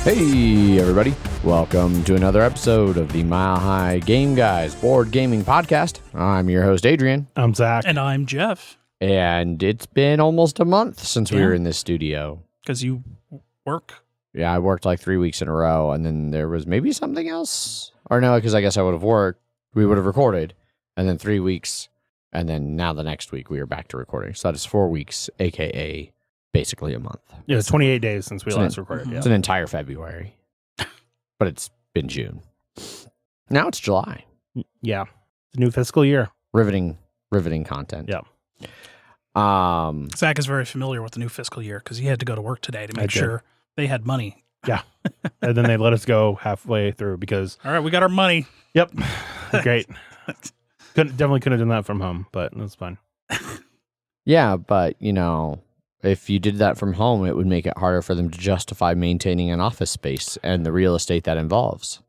Hey everybody, welcome to another episode of the Mile High Game Guys Board Gaming Podcast. I'm your host Adrian. I'm Zach. And I'm Jeff. And it's been almost a month since we were in this studio. Because you work? Yeah, I worked like 3 weeks in a row, and then there was maybe something else. Or no, because I guess I would have worked, we would have recorded, and then 3 weeks, and then now the next week we are back to recording. So that is 4 weeks, aka basically a month. Yeah, it's 28 days since we last recorded. Yeah. It's an entire February, but it's been June. Now it's July. Yeah, the new fiscal year. Riveting content. Yeah. Zach is very familiar with the new fiscal year because he had to go to work today to make sure they had money. Yeah. And then they let us go halfway through because... All right, we got our money. Yep. Great. Definitely couldn't have done that from home, but that's fine. Yeah, but, you know, if you did that from home, it would make it harder for them to justify maintaining an office space and the real estate that involves.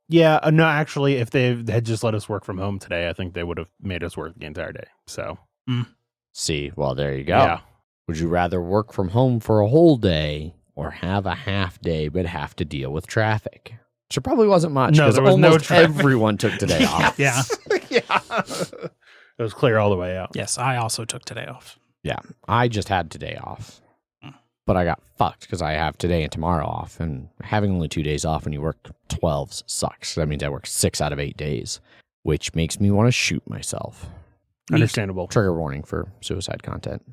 Yeah, no, actually, if they had just let us work from home today, I think they would have made us work the entire day. So... See, well, there you go. Yeah. Would you rather work from home for a whole day or have a half day but have to deal with traffic? Which probably wasn't much. No, there was no traffic. Everyone took today off. Yeah. Yeah. It was clear all the way out. Yes, I also took today off. Yeah, I just had today off. But I got fucked because I have today and tomorrow off. And having only 2 days off when you work 12s sucks. That means I work 6 out of 8 days, which makes me want to shoot myself. Understandable. Trigger warning for suicide content.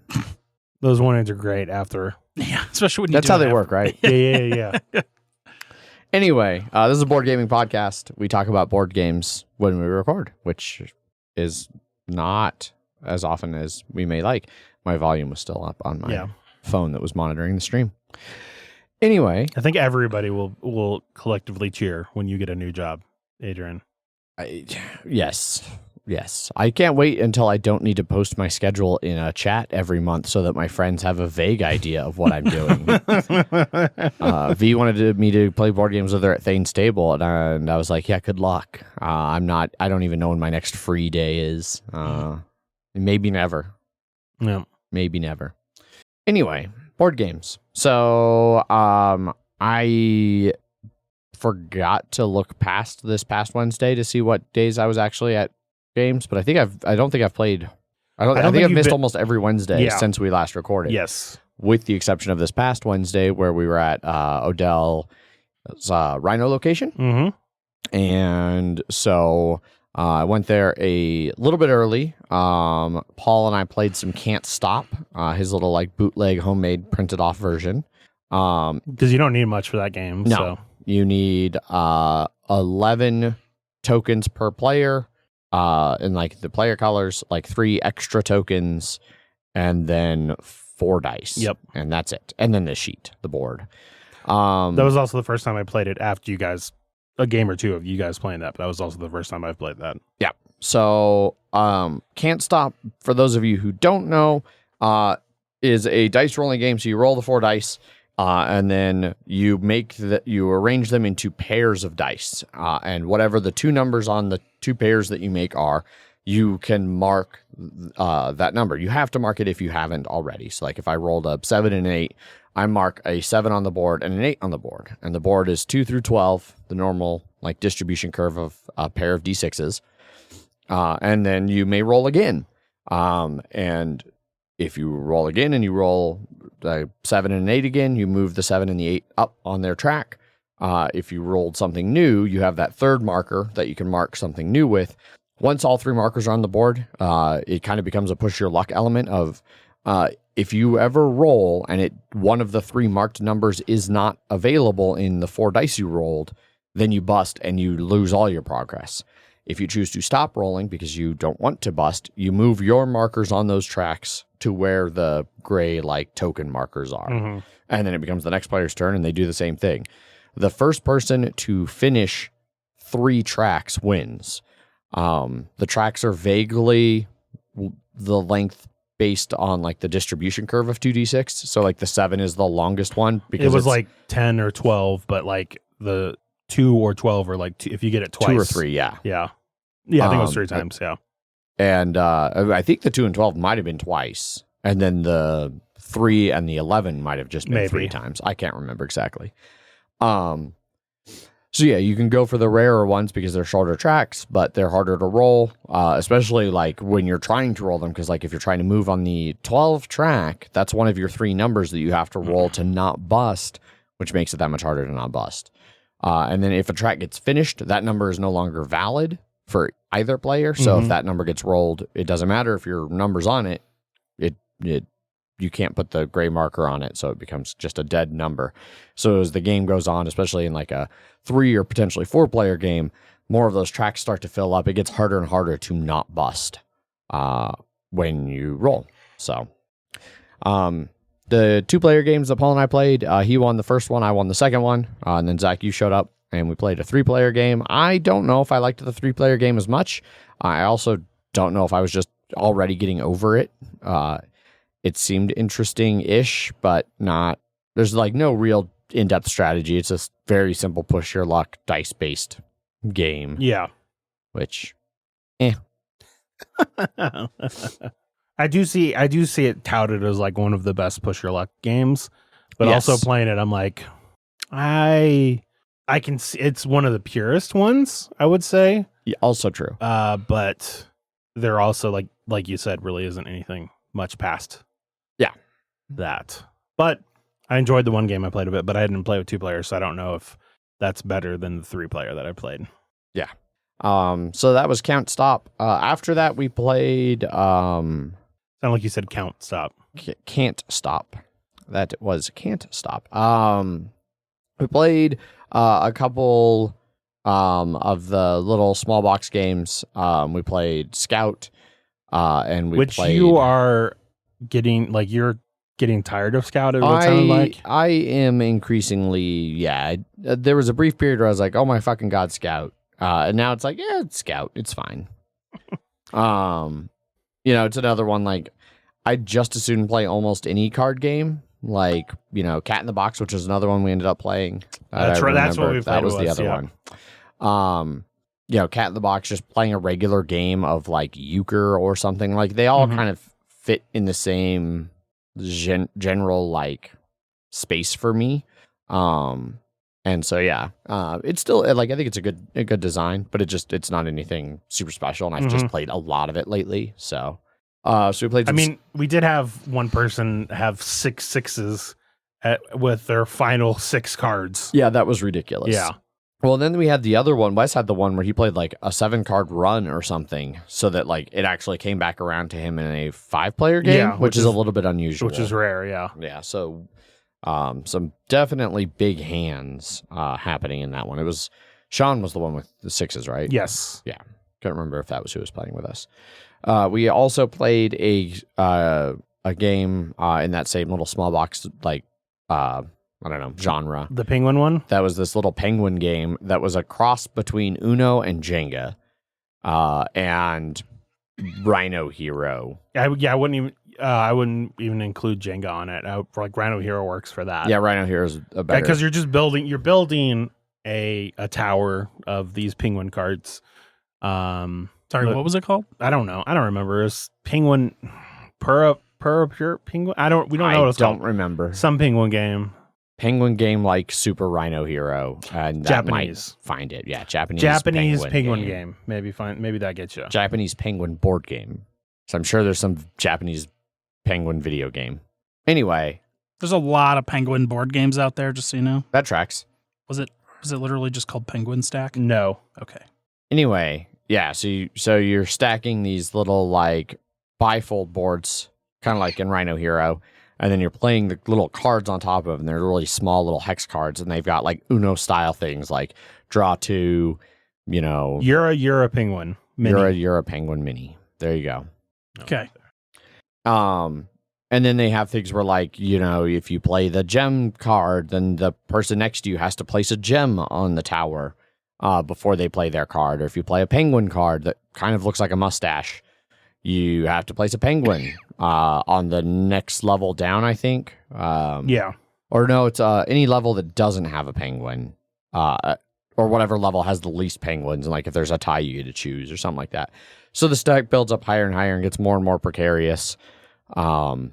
Those warnings are great after. Yeah, especially when you That's do how they have- work, right? Yeah. Anyway, this is a board gaming podcast. We talk about board games when we record, which is not as often as we may like. My volume was still up on my phone that was monitoring the stream. Anyway. I think everybody will collectively cheer when you get a new job, Adrian. Yes. I can't wait until I don't need to post my schedule in a chat every month so that my friends have a vague idea of what I'm doing. V wanted me to play board games with her at Thane's table, and I was like, yeah, good luck. I don't even know when my next free day is. Maybe never. No. Maybe never. Anyway, board games. So I forgot to look past this past Wednesday to see what days I was actually at games, but I think I've played. I think I've missed almost every Wednesday since we last recorded. Yes, with the exception of this past Wednesday where we were at Odell's Rhino location, and so I went there a little bit early. Paul and I played some Can't Stop, his little like bootleg homemade printed off version. Because you don't need much for that game. No, so. You need 11 tokens per player. In like the player colors, like 3 extra tokens, and then 4 dice. Yep. And that's it. And then the sheet, the board. That was also the first time I played it after you guys, a game or two of you guys playing that, but that was also the first time I've played that. Yeah. So, Can't Stop, for those of you who don't know, is a dice rolling game. So you roll the 4 dice, and then you arrange them into pairs of dice. And whatever the 2 numbers on the 2 pairs that you make are, you can mark that number. You have to mark it if you haven't already. So like if I rolled a 7 and an 8, I mark a 7 on the board and an 8 on the board. And the board is 2 through 12, the normal like distribution curve of a pair of D6s. And then you may roll again. And if you roll again and you roll 7 and an 8 again, you move the 7 and the 8 up on their track. If you rolled something new, you have that 3rd marker that you can mark something new with. Once all 3 markers are on the board, it kind of becomes a push your luck element of if you ever roll and one of the 3 marked numbers is not available in the 4 dice you rolled, then you bust and you lose all your progress. If you choose to stop rolling because you don't want to bust, you move your markers on those tracks to where the gray like token markers are. And then it becomes the next player's turn and they do the same thing. The first person to finish 3 tracks wins. The tracks are vaguely the length based on like the distribution curve of 2d6. So like the 7 is the longest one because it was like 10 or 12, but like the 2 or 12 or like if you get it twice. 2 or 3, yeah. Yeah. Yeah, I think it was 3 times, yeah. And I think the 2 and 12 might have been twice. And then the 3 and the 11 might have just been 3 times. I can't remember exactly. So yeah, you can go for the rarer ones because they're shorter tracks, but they're harder to roll, especially like when you're trying to roll them. Because like if you're trying to move on the 12 track, that's one of your 3 numbers that you have to roll to not bust, which makes it that much harder to not bust. And then if a track gets finished, that number is no longer valid for either player. So if that number gets rolled, it doesn't matter if your number's on it. You can't put the gray marker on it, so it becomes just a dead number. So as the game goes on, especially in like a 3 or potentially 4 player game, more of those tracks start to fill up. It gets harder and harder to not bust when you roll. So the 2 player games that Paul and I played, he won the first one, I won the second one, and then Zach, you showed up and we played a 3 player game. I don't know if I liked the 3 player game as much. I also don't know if I was just already getting over it. It seemed interesting-ish, but not. There's like no real in-depth strategy. It's just very simple push your luck dice-based game. Yeah. Which, I do see it touted as like one of the best push your luck games, but also playing it, I'm like, I can see it's one of the purest ones, I would say. Yeah, also true. But there also like you said, really isn't anything much past. That. But I enjoyed the 1 game I played a bit, but I didn't play with 2 players, so I don't know if that's better than the 3 player that I played. Yeah. So that was Count Stop. After that, we played. Sound like you said Count Stop. Can't Stop. That was Can't Stop. We played a couple of the little small box games. We played Scout, and we played. You are getting like you're getting tired of Scout. It would sound like I am increasingly. Yeah, there was a brief period where I was like, "Oh my fucking god, Scout," and now it's like, "Yeah, it's Scout. It's fine." It's another one like I'd just as soon play almost any card game. Like, Cat in the Box, which is another one we ended up playing. That's right. That's what we played. That was the other one. Cat in the Box, just playing a regular game of like euchre or something. Like they all kind of fit in the same general like space for me. And so it's still like I think it's a good design, but it's not anything super special. And I've just played a lot of it lately. So we played. We did have one person have 6 6s with their final 6 cards. Yeah, that was ridiculous. Yeah. Well, then we had the other one. Wes had the one where he played like a 7-card run or something, so that like it actually came back around to him in a 5-player game, which is a little bit unusual, which is rare. Yeah. Yeah. So, some definitely big hands happening in that one. It was Sean was the one with the 6s, right? Yes. Yeah. Can't remember if that was who was playing with us. We also played a game in that same little small box like I don't know, genre. The penguin one? That was this little penguin game that was a cross between Uno and Jenga, and Rhino Hero. I wouldn't even include Jenga on it. Like Rhino Hero works for that. Yeah, Rhino Hero is a better. Because you're just building a tower of these penguin cards. Sorry, what was it called? I don't know. I don't remember. It's penguin pure penguin. We don't know what it's called. I don't remember. Some penguin game. Penguin game like Super Rhino Hero, and that Japanese. Might find it. Yeah, Japanese penguin game. Maybe that gets you. Japanese penguin board game. So I'm sure there's some Japanese penguin video game. Anyway, there's a lot of penguin board games out there. Just so you know, that tracks. Was it literally just called Penguin Stack? No. Okay. Anyway, yeah. So you're stacking these little like bifold boards, kind of like in Rhino Hero. And then you're playing the little cards on top of them. They're really small little hex cards, and they've got like Uno style things like draw 2, Yura penguin mini. Yura penguin mini. There you go. Okay. And then they have things where like, if you play the gem card, then the person next to you has to place a gem on the tower before they play their card. Or if you play a penguin card that kind of looks like a mustache, you have to place a penguin on the next level down, I think. Yeah. Or no, it's any level that doesn't have a penguin, or whatever level has the least penguins. And like if there's a tie, you get to choose or something like that. So the stack builds up higher and higher and gets more and more precarious. And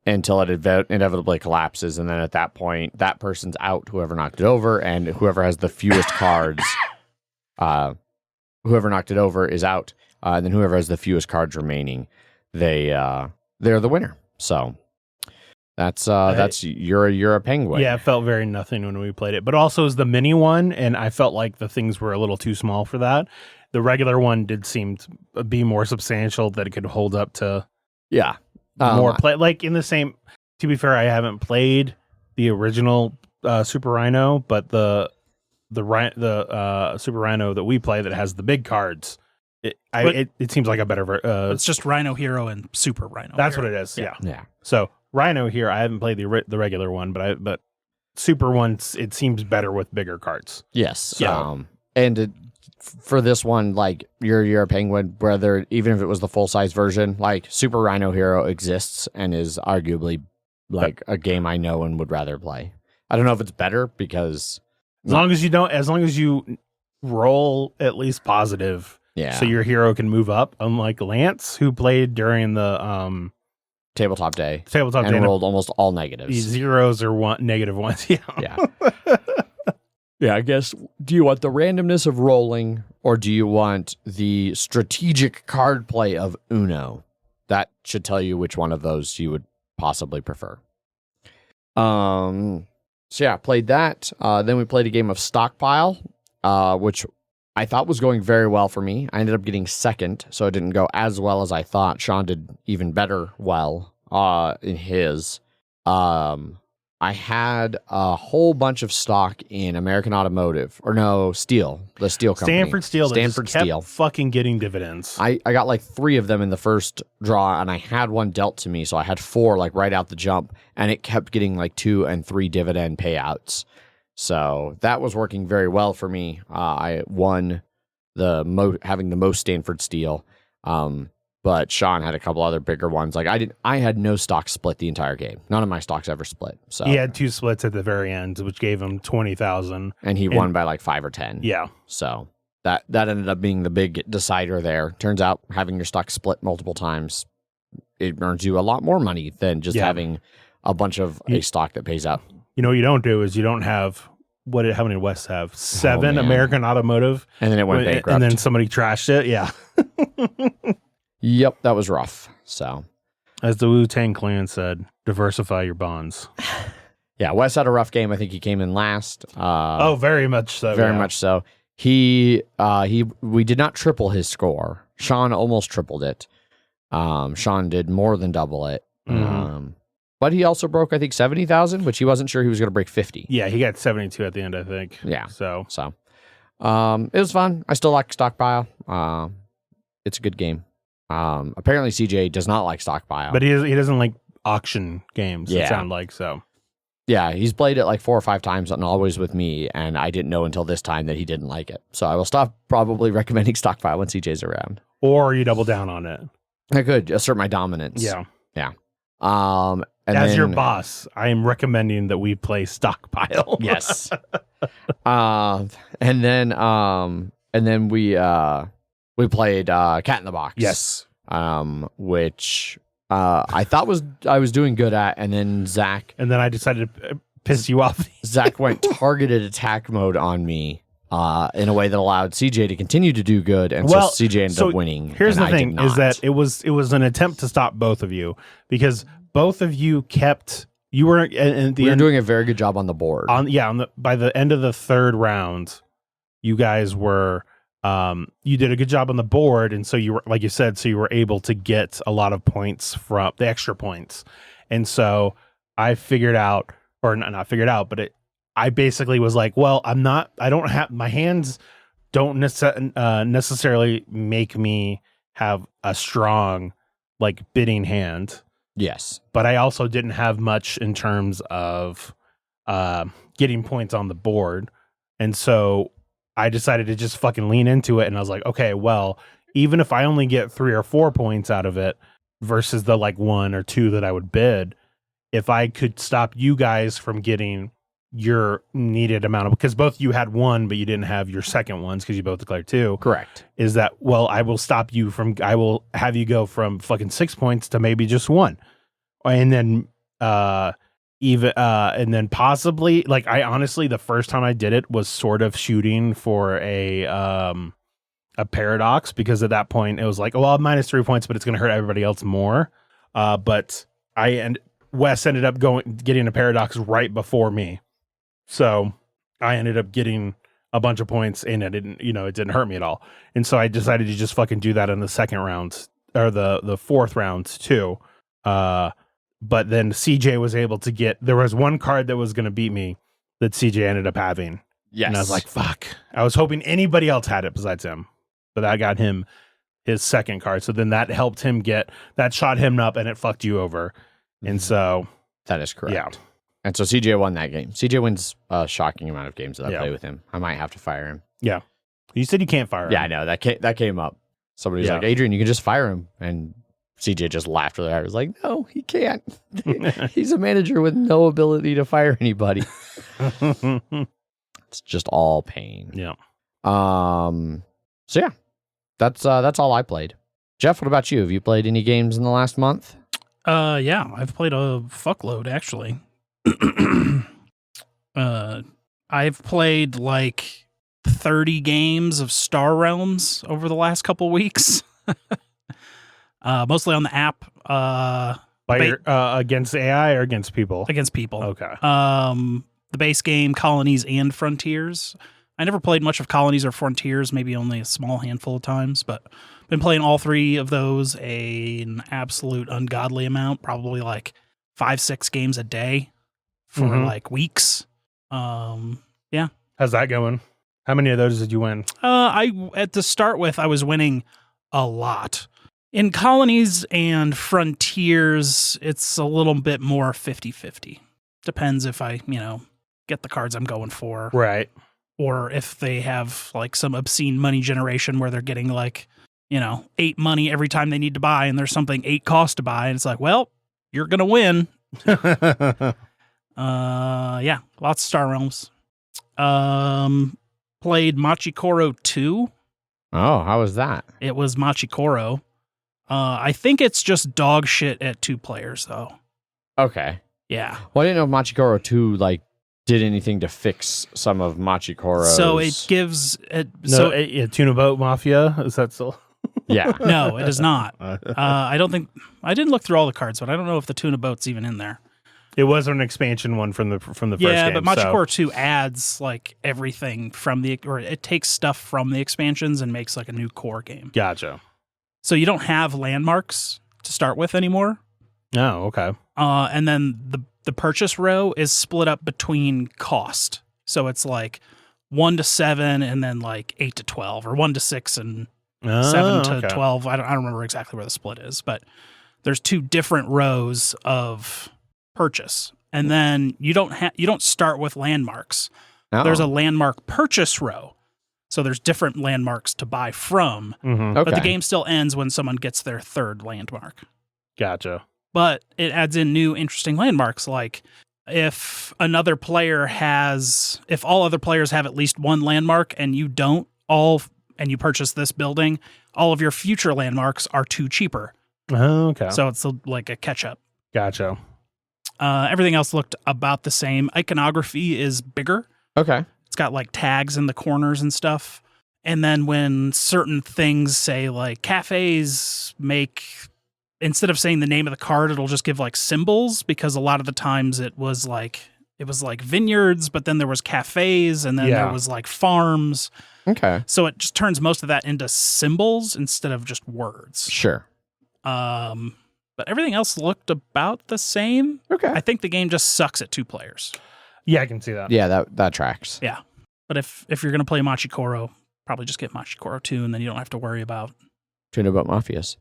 until it inevitably collapses, and then at that point, that person's out. Whoever knocked it over, and whoever has the fewest cards, whoever knocked it over is out. And then whoever has the fewest cards remaining, they're the winner. So that's you're a penguin. Yeah, it felt very nothing when we played it, but also as the mini one, and I felt like the things were a little too small for that. The regular one did seem to be more substantial, that it could hold up to more play. Like in the same. To be fair, I haven't played the original Super Rhino, but the Super Rhino that we play that has the big cards. It seems like a better. It's just Rhino Hero and Super Rhino. That's Hero. what it is. Yeah. Yeah. So Rhino here, I haven't played the regular one, but Super one, it seems better with bigger cards. Yes. Yeah. For this one, like you're a penguin, whether even if it was the full size version, like Super Rhino Hero exists and is arguably like a game I know and would rather play. I don't know if it's better because as long as you roll at least positive, so your hero can move up. Unlike Lance, who played during the tabletop day and rolled almost all negatives. Zeros or negative ones. Yeah. Yeah, I guess, do you want the randomness of rolling, or do you want the strategic card play of Uno? That should tell you which one of those you would possibly prefer. So yeah, played that. Then we played a game of Stockpile, which I thought was going very well for me. I ended up getting second, so it didn't go as well as I thought. Sean did even better in his. I had a whole bunch of stock in American Automotive, Steel, the Steel company. Stanford Steel. Fucking getting dividends. I got like 3 of them in the first draw, and I had one dealt to me, so I had 4 like right out the jump, and it kept getting like 2 and 3 dividend payouts. So that was working very well for me. I won having the most Stanford Steel. But Sean had a couple other bigger ones. Like I had no stock split the entire game. None of my stocks ever split. So he had 2 splits at the very end, which gave him 20,000, and he won by like 5 or 10. Yeah. So that ended up being the big decider there. Turns out having your stock split multiple times, it earns you a lot more money than just having a bunch of a stock that pays out. You know what you don't do is you don't have how many West have? 7 American Automotive, and then it went bankrupt, and then somebody trashed it. Yeah. Yep, that was rough. So, as the Wu-Tang Clan said, diversify your bonds. Yeah, Wes had a rough game. I think he came in last. Very much so. Very much so. We did not triple his score. Sean almost tripled it. Sean did more than double it. Mm-hmm. But he also broke, I think, 70,000, which he wasn't sure he was going to break 50. Yeah, he got 72 at the end, I think. Yeah. So, it was fun. I still like Stockpile. It's a good game. Apparently CJ does not like Stockpile. But he doesn't like auction games, it sounds like, so. Yeah, he's played it like 4 or 5 times and always with me, and I didn't know until this time that he didn't like it. So I will stop probably recommending Stockpile when CJ's around. Or you double down on it. I could assert my dominance. Yeah. Yeah. As your boss, I am recommending that we play Stockpile. Yes. And then we played Cat in the Box. Yes. Which I thought I was doing good at, and then Zach. And then I decided to piss you off. Zach went targeted attack mode on me in a way that allowed CJ to continue to do good, and so CJ ended up winning. Here's the thing: is that it was an attempt to stop both of you, because both of you kept. You were doing a very good job on the board. By the end of the 3rd round, you guys were. You did a good job on the board, and so you were, like you said, so you were able to get a lot of points from the extra points. And so I figured out, or not figured out, but I basically was like, well, my hands don't necessarily make me have a strong like bidding hand. Yes. But I also didn't have much in terms of getting points on the board. And so I decided to just fucking lean into it, and I was like, okay, well, even if I only get 3 or 4 points out of it versus the like 1 or 2 that I would bid, if I could stop you guys from getting your needed amount of, because both you had 1, but you didn't have your second ones because you both declared 2. Correct. Is that, well, I will have you go from fucking 6 points to maybe just 1. And then And then possibly, like, I honestly, the first time I did it was sort of shooting for a paradox, because at that point it was like, well, minus 3 points, but it's going to hurt everybody else more. But Wes ended up getting a paradox right before me, so I ended up getting a bunch of points, and it didn't hurt me at all. And so I decided to just fucking do that in the second round, or the fourth round too. But then CJ was able to there was one card that was going to beat me that CJ ended up having. Yes. And I was like, fuck. I was hoping anybody else had it besides him, but I got him his second card. So then that helped him that shot him up, and it fucked you over. And so that is correct. Yeah. And so CJ won that game. CJ wins a shocking amount of games that I play with him. I might have to fire him. Yeah. You said you can't fire him. Yeah, I know. That came up. Somebody's like, Adrian, you can just fire him. And CJ just laughed really hard. I was like, no, he can't. He's a manager with no ability to fire anybody. It's just all pain. Yeah. So yeah, that's all I played. Jeff, what about you? Have you played any games in the last month? Yeah, I've played a fuckload actually. I've played like 30 games of Star Realms over the last couple weeks. Mostly on the app. Against AI or against people? Against people. Okay. The base game, Colonies and Frontiers. I never played much of Colonies or Frontiers, maybe only a small handful of times, but been playing all three of those an absolute ungodly amount, probably like 5-6 games a day for like weeks. Yeah. How's that going? How many of those did you win? To start with, I was winning a lot. In Colonies and Frontiers, it's a little bit more 50-50. Depends if I, get the cards I'm going for. Right. Or if they have like some obscene money generation where they're getting like, 8 money every time they need to buy, and there's something 8 cost to buy, and it's like, well, you're going to win. Yeah, lots of Star Realms. Played Machi Koro 2. Oh, how was that? It was Machi Koro. I think it's just dog shit at 2 players, though. Okay. Yeah. Well, I didn't know if Machi Koro 2, did anything to fix some of Machi Koro's... So it gives... Tuna Boat Mafia? Is that still... Yeah. No, it is not. I didn't look through all the cards, but I don't know if the Tuna Boat's even in there. It was an expansion one from the first game. Yeah, but Machi Koro 2 adds everything or it takes stuff from the expansions and makes a new core game. Gotcha. So you don't have landmarks to start with anymore. Oh, okay. And then the purchase row is split up between cost. So it's 1 to 7 and then 8 to 12, or 1 to 6 and 7 to 12. I don't remember exactly where the split is, but there's 2 different rows of purchase. And then you don't start with landmarks. Oh. There's a landmark purchase row. So there's different landmarks to buy from. Mm-hmm. Okay. But the game still ends when someone gets their 3rd landmark. Gotcha. But it adds in new interesting landmarks, like if all other players have at least 1 landmark and you don't, and you purchase this building, all of your future landmarks are 2 cheaper. Oh, okay. So it's like a catch-up. Gotcha. Everything else looked about the same. Iconography is bigger. Okay. It's got tags in the corners and stuff. And then when certain things say cafes make... Instead of saying the name of the card, it'll just give symbols, because a lot of the times it was vineyards, but then there was cafes, and then there was farms. Okay. So it just turns most of that into symbols instead of just words. Sure. But everything else looked about the same. Okay. I think the game just sucks at 2 players. Yeah, I can see that. Yeah, that tracks. Yeah. But if you're going to play Machi Koro, probably just get Machi Koro 2, and then you don't have to worry about Tuna Boat Mafias.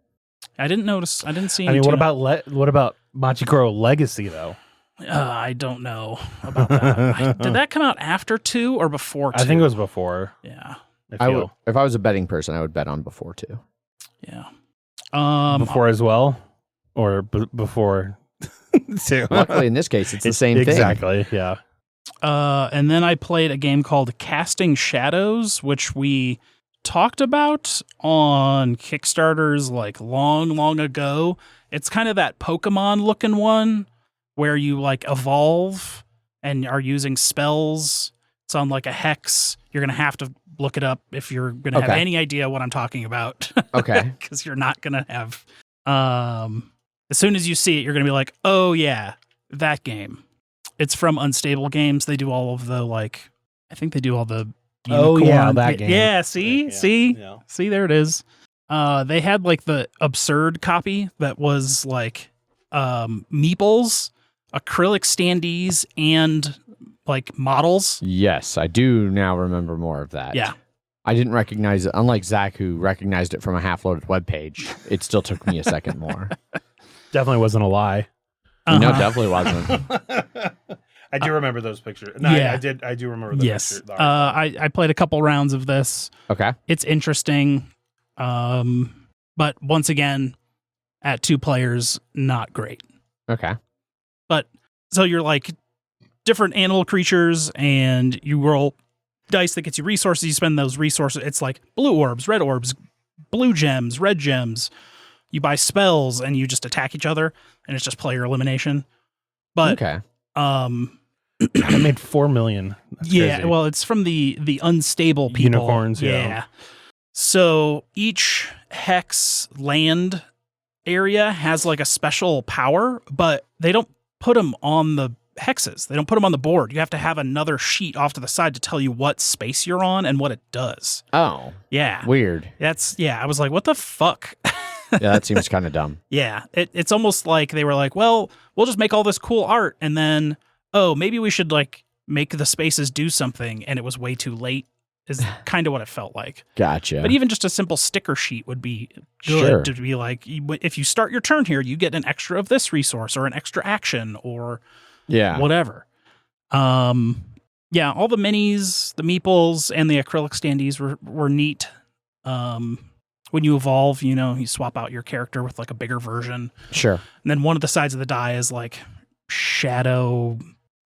I didn't see any. what about Machi Koro Legacy though? I don't know about that. Did that come out after 2 or before 2? I think it was before. Yeah. If I was a betting person, I would bet on before 2. Yeah. Before as well, or before 2. Luckily, in this case, it's the same thing. Exactly. Yeah. And then I played a game called Casting Shadows, which we talked about on Kickstarters long ago. It's kind of that Pokemon looking one where you like evolve and are using spells. It's on like a hex. You're going to have to look it up if you're going to have any idea what I'm talking about. Okay. Because you're not going to have... as soon as you see it, you're going to be like, oh yeah, that game. It's from Unstable Games. They do all of the like... I think they do all the... Unicorn. Oh yeah, that game. Yeah, see? Yeah. See, there it is. They had like the absurd copy that was like meeples, acrylic standees, and like models. Yes, I do now remember more of that. Yeah. I didn't recognize it. Unlike Zach, who recognized it from a half-loaded web page, it still took me a second more. Definitely wasn't a lie. No, it definitely wasn't. I do remember those pictures. No, yeah. I do remember the pictures. I played a couple rounds of this. Okay. It's interesting. But once again, at 2 players, not great. Okay. But so you're like different animal creatures and you roll dice that gets you resources. You spend those resources. It's like blue orbs, red orbs, blue gems, red gems. You buy spells and you just attack each other and it's just player elimination. But okay. I made 4 million. That's crazy. Well, it's from the unstable people. Unicorns, yeah. So each hex land area has like a special power, but they don't put them on the hexes. They don't put them on the board. You have to have another sheet off to the side to tell you what space you're on and what it does. Oh. Yeah. Weird. I was like, what the fuck? Yeah, that seems kind of dumb. Yeah. It's almost like they were like, well, we'll just make all this cool art and then, oh, maybe we should like make the spaces do something, and it was way too late is kind of what it felt like. Gotcha. But even just a simple sticker sheet would be good to be like, if you start your turn here, you get an extra of this resource or an extra action or whatever. All the minis, the meeples, and the acrylic standees were neat. When you evolve, you swap out your character with like a bigger version. Sure. And then one of the sides of the die is like shadow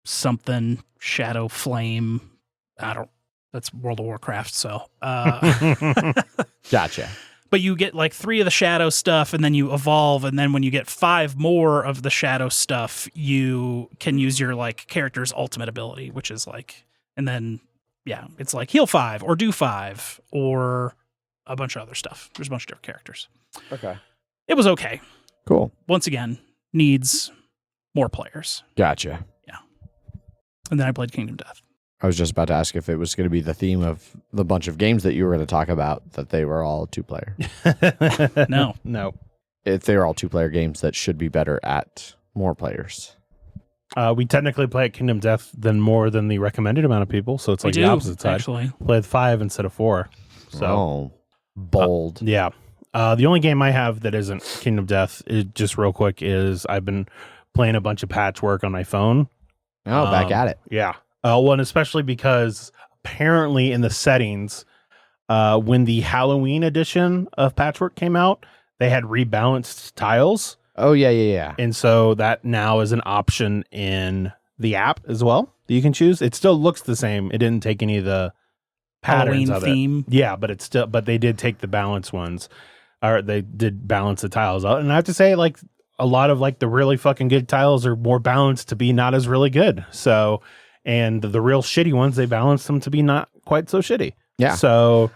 something, shadow flame. That's World of Warcraft. So, gotcha. But you get like 3 of the shadow stuff and then you evolve. And then when you get 5 more of the shadow stuff, you can use your like character's ultimate ability, which is like, and then, it's like heal 5 or do 5 or a bunch of other stuff. There's a bunch of different characters. Okay. It was okay. Cool. Once again, needs more players. Gotcha. Yeah. And then I played Kingdom Death. I was just about to ask if it was going to be the theme of the bunch of games that you were going to talk about, that they were all 2-player. No. If they were all 2-player games, that should be better at more players. We technically play at Kingdom Death more than the recommended amount of people, so it's like the opposite side. Actually. Play with 5 instead of 4. So bold. The only game I have that isn't Kingdom Death, just real quick, is I've been playing a bunch of Patchwork on my phone. Oh, back at it. Yeah. One, especially because apparently in the settings, when the Halloween edition of Patchwork came out, they had rebalanced tiles. Oh, yeah. And so that now is an option in the app as well that you can choose. It still looks the same. It didn't take any of the patterns Halloween of theme. It. Yeah, but they did take the balance ones, or they did balance the tiles out. And I have to say, like, a lot of like the really fucking good tiles are more balanced to be not as really good. So, and the real shitty ones, they balance them to be not quite so shitty. Yeah. So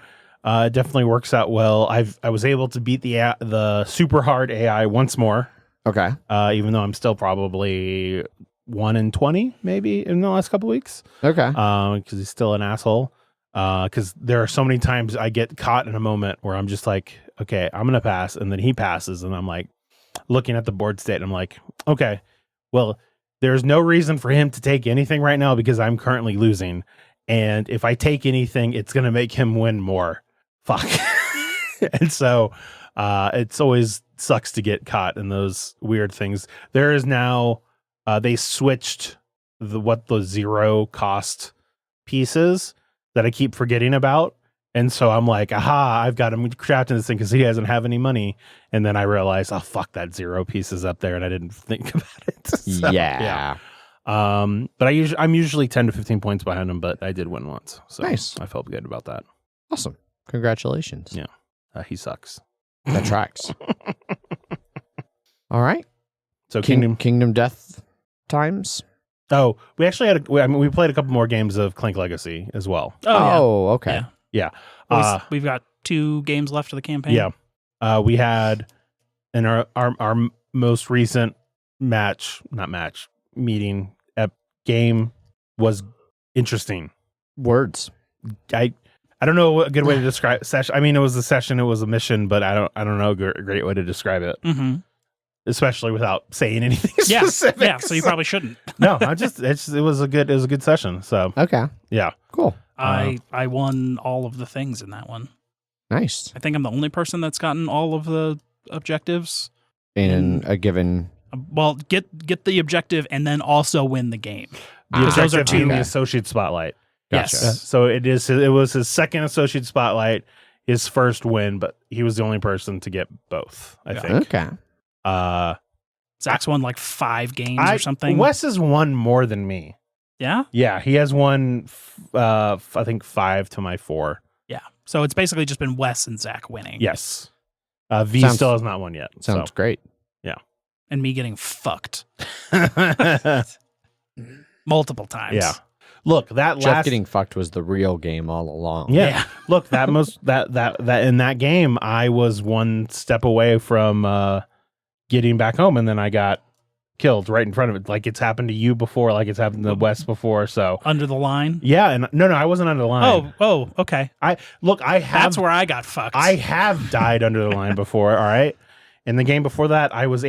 it definitely works out well. I was able to beat the super hard AI once more. Okay. Even though I'm still probably 1 in 20 maybe in the last couple weeks. Okay. Because he's still an asshole. Because there are so many times I get caught in a moment where I'm just like, okay, I'm gonna pass, and then he passes, and I'm like looking at the board state, and I'm like, okay, well, there's no reason for him to take anything right now because I'm currently losing. And if I take anything, it's going to make him win more. Fuck. And so it's always sucks to get caught in those weird things. There is now, they switched the 0 cost pieces that I keep forgetting about. And so I'm like, aha, I've got him trapped in this thing because he doesn't have any money. And then I realized, oh, fuck, that 0 piece is up there. And I didn't think about it. So, yeah. But I'm usually 10 to 15 points behind him, but I did win once. So nice. I felt good about that. Awesome. Congratulations. Yeah. He sucks. That tracks. All right. So Kingdom Death times. Oh, we actually we played a couple more games of Clank Legacy as well. Oh, okay. Yeah. We've got 2 games left of the campaign. Yeah. We had in our most recent meeting game was interesting. Words. I don't know a good way to describe session. I mean, it was a session, it was a mission, but I don't know a great way to describe it. Mm-hmm. Especially without saying anything specific. Yeah, so you probably shouldn't. No, it was a good session. So Okay. yeah. Cool. I won all of the things in that one. Nice. I think I'm the only person that's gotten all of the objectives. In a given... Well, get the objective and then also win the game. The those are objective being two. the associate spotlight. Gotcha. Yes. So it was his second associate spotlight, his first win, but he was the only person to get both, I think. Okay. Zach's won like 5 games or something. Wes has won more than me. Yeah? Yeah, he has won, I think 5 to my 4. Yeah. So it's basically just been Wes and Zach winning. Yes. V still has not won yet. Sounds great. Yeah. And me getting fucked multiple times. Yeah. Look, that Jeff getting fucked was the real game all along. Yeah. Look, that in that game, I was one step away from getting back home, and then I got killed right in front of it. Like it's happened to you before, like it's happened to West before. So Under the line? yeah, and no, I wasn't under the line. Oh, okay. That's where I got fucked. I have died under the line before. All right. In the game before that, I was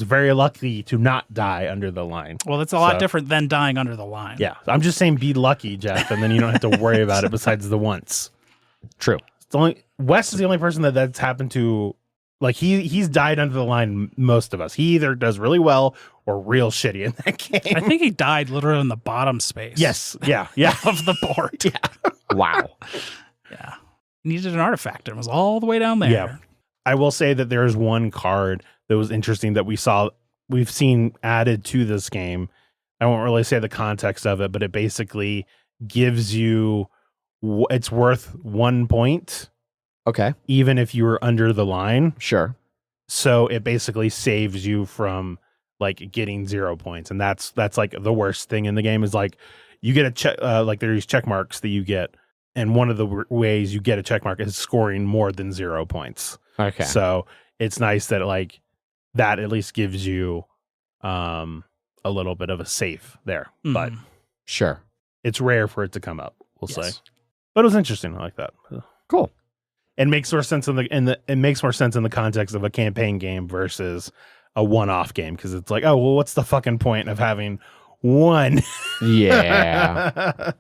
very lucky to not die under the line. Well, that's a lot different than dying under the line. Yeah. I'm just saying be lucky, Jeff, and then you don't have to worry about it besides the once. True. Wes is the only person that's happened to. Like he's died under the line most of us. He either does really well or real shitty in that game. I think he died literally in the bottom space. Yes. Yeah. Of the board. Yeah. Wow. Yeah. Needed an artifact and it was all the way down there. Yeah. I will say that there is one card that was interesting that we've seen added to this game. I won't really say the context of it, but it basically gives you, it's worth 1 point. Okay. Even if you were under the line. Sure. So it basically saves you from like getting 0 points. And that's like the worst thing in the game is like you get a check, like there's check marks that you get. And one of the ways you get a check mark is scoring more than 0 points. Okay. So it's nice that like that at least gives you a little bit of a safe there. Mm-hmm. But sure. It's rare for it to come up, we'll say. But it was interesting. I like that. Cool. It makes more sense in the context of a campaign game versus a one-off game because it's like, oh well, what's the fucking point of having one? Yeah.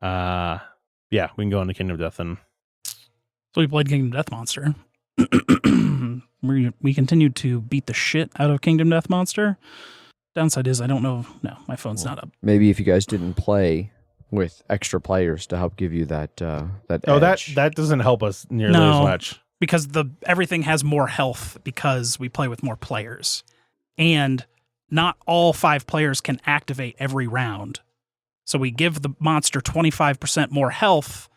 Yeah, we can go into Kingdom Death and So we played Kingdom Death Monster. We continued to beat the shit out of Kingdom Death Monster. Downside is I don't know. No, my phone's not up. Maybe if you guys didn't play with extra players to help give you that edge. Oh, that doesn't help us nearly as much. Because everything has more health because we play with more players. And not all 5 players can activate every round. So we give the monster 25% more health,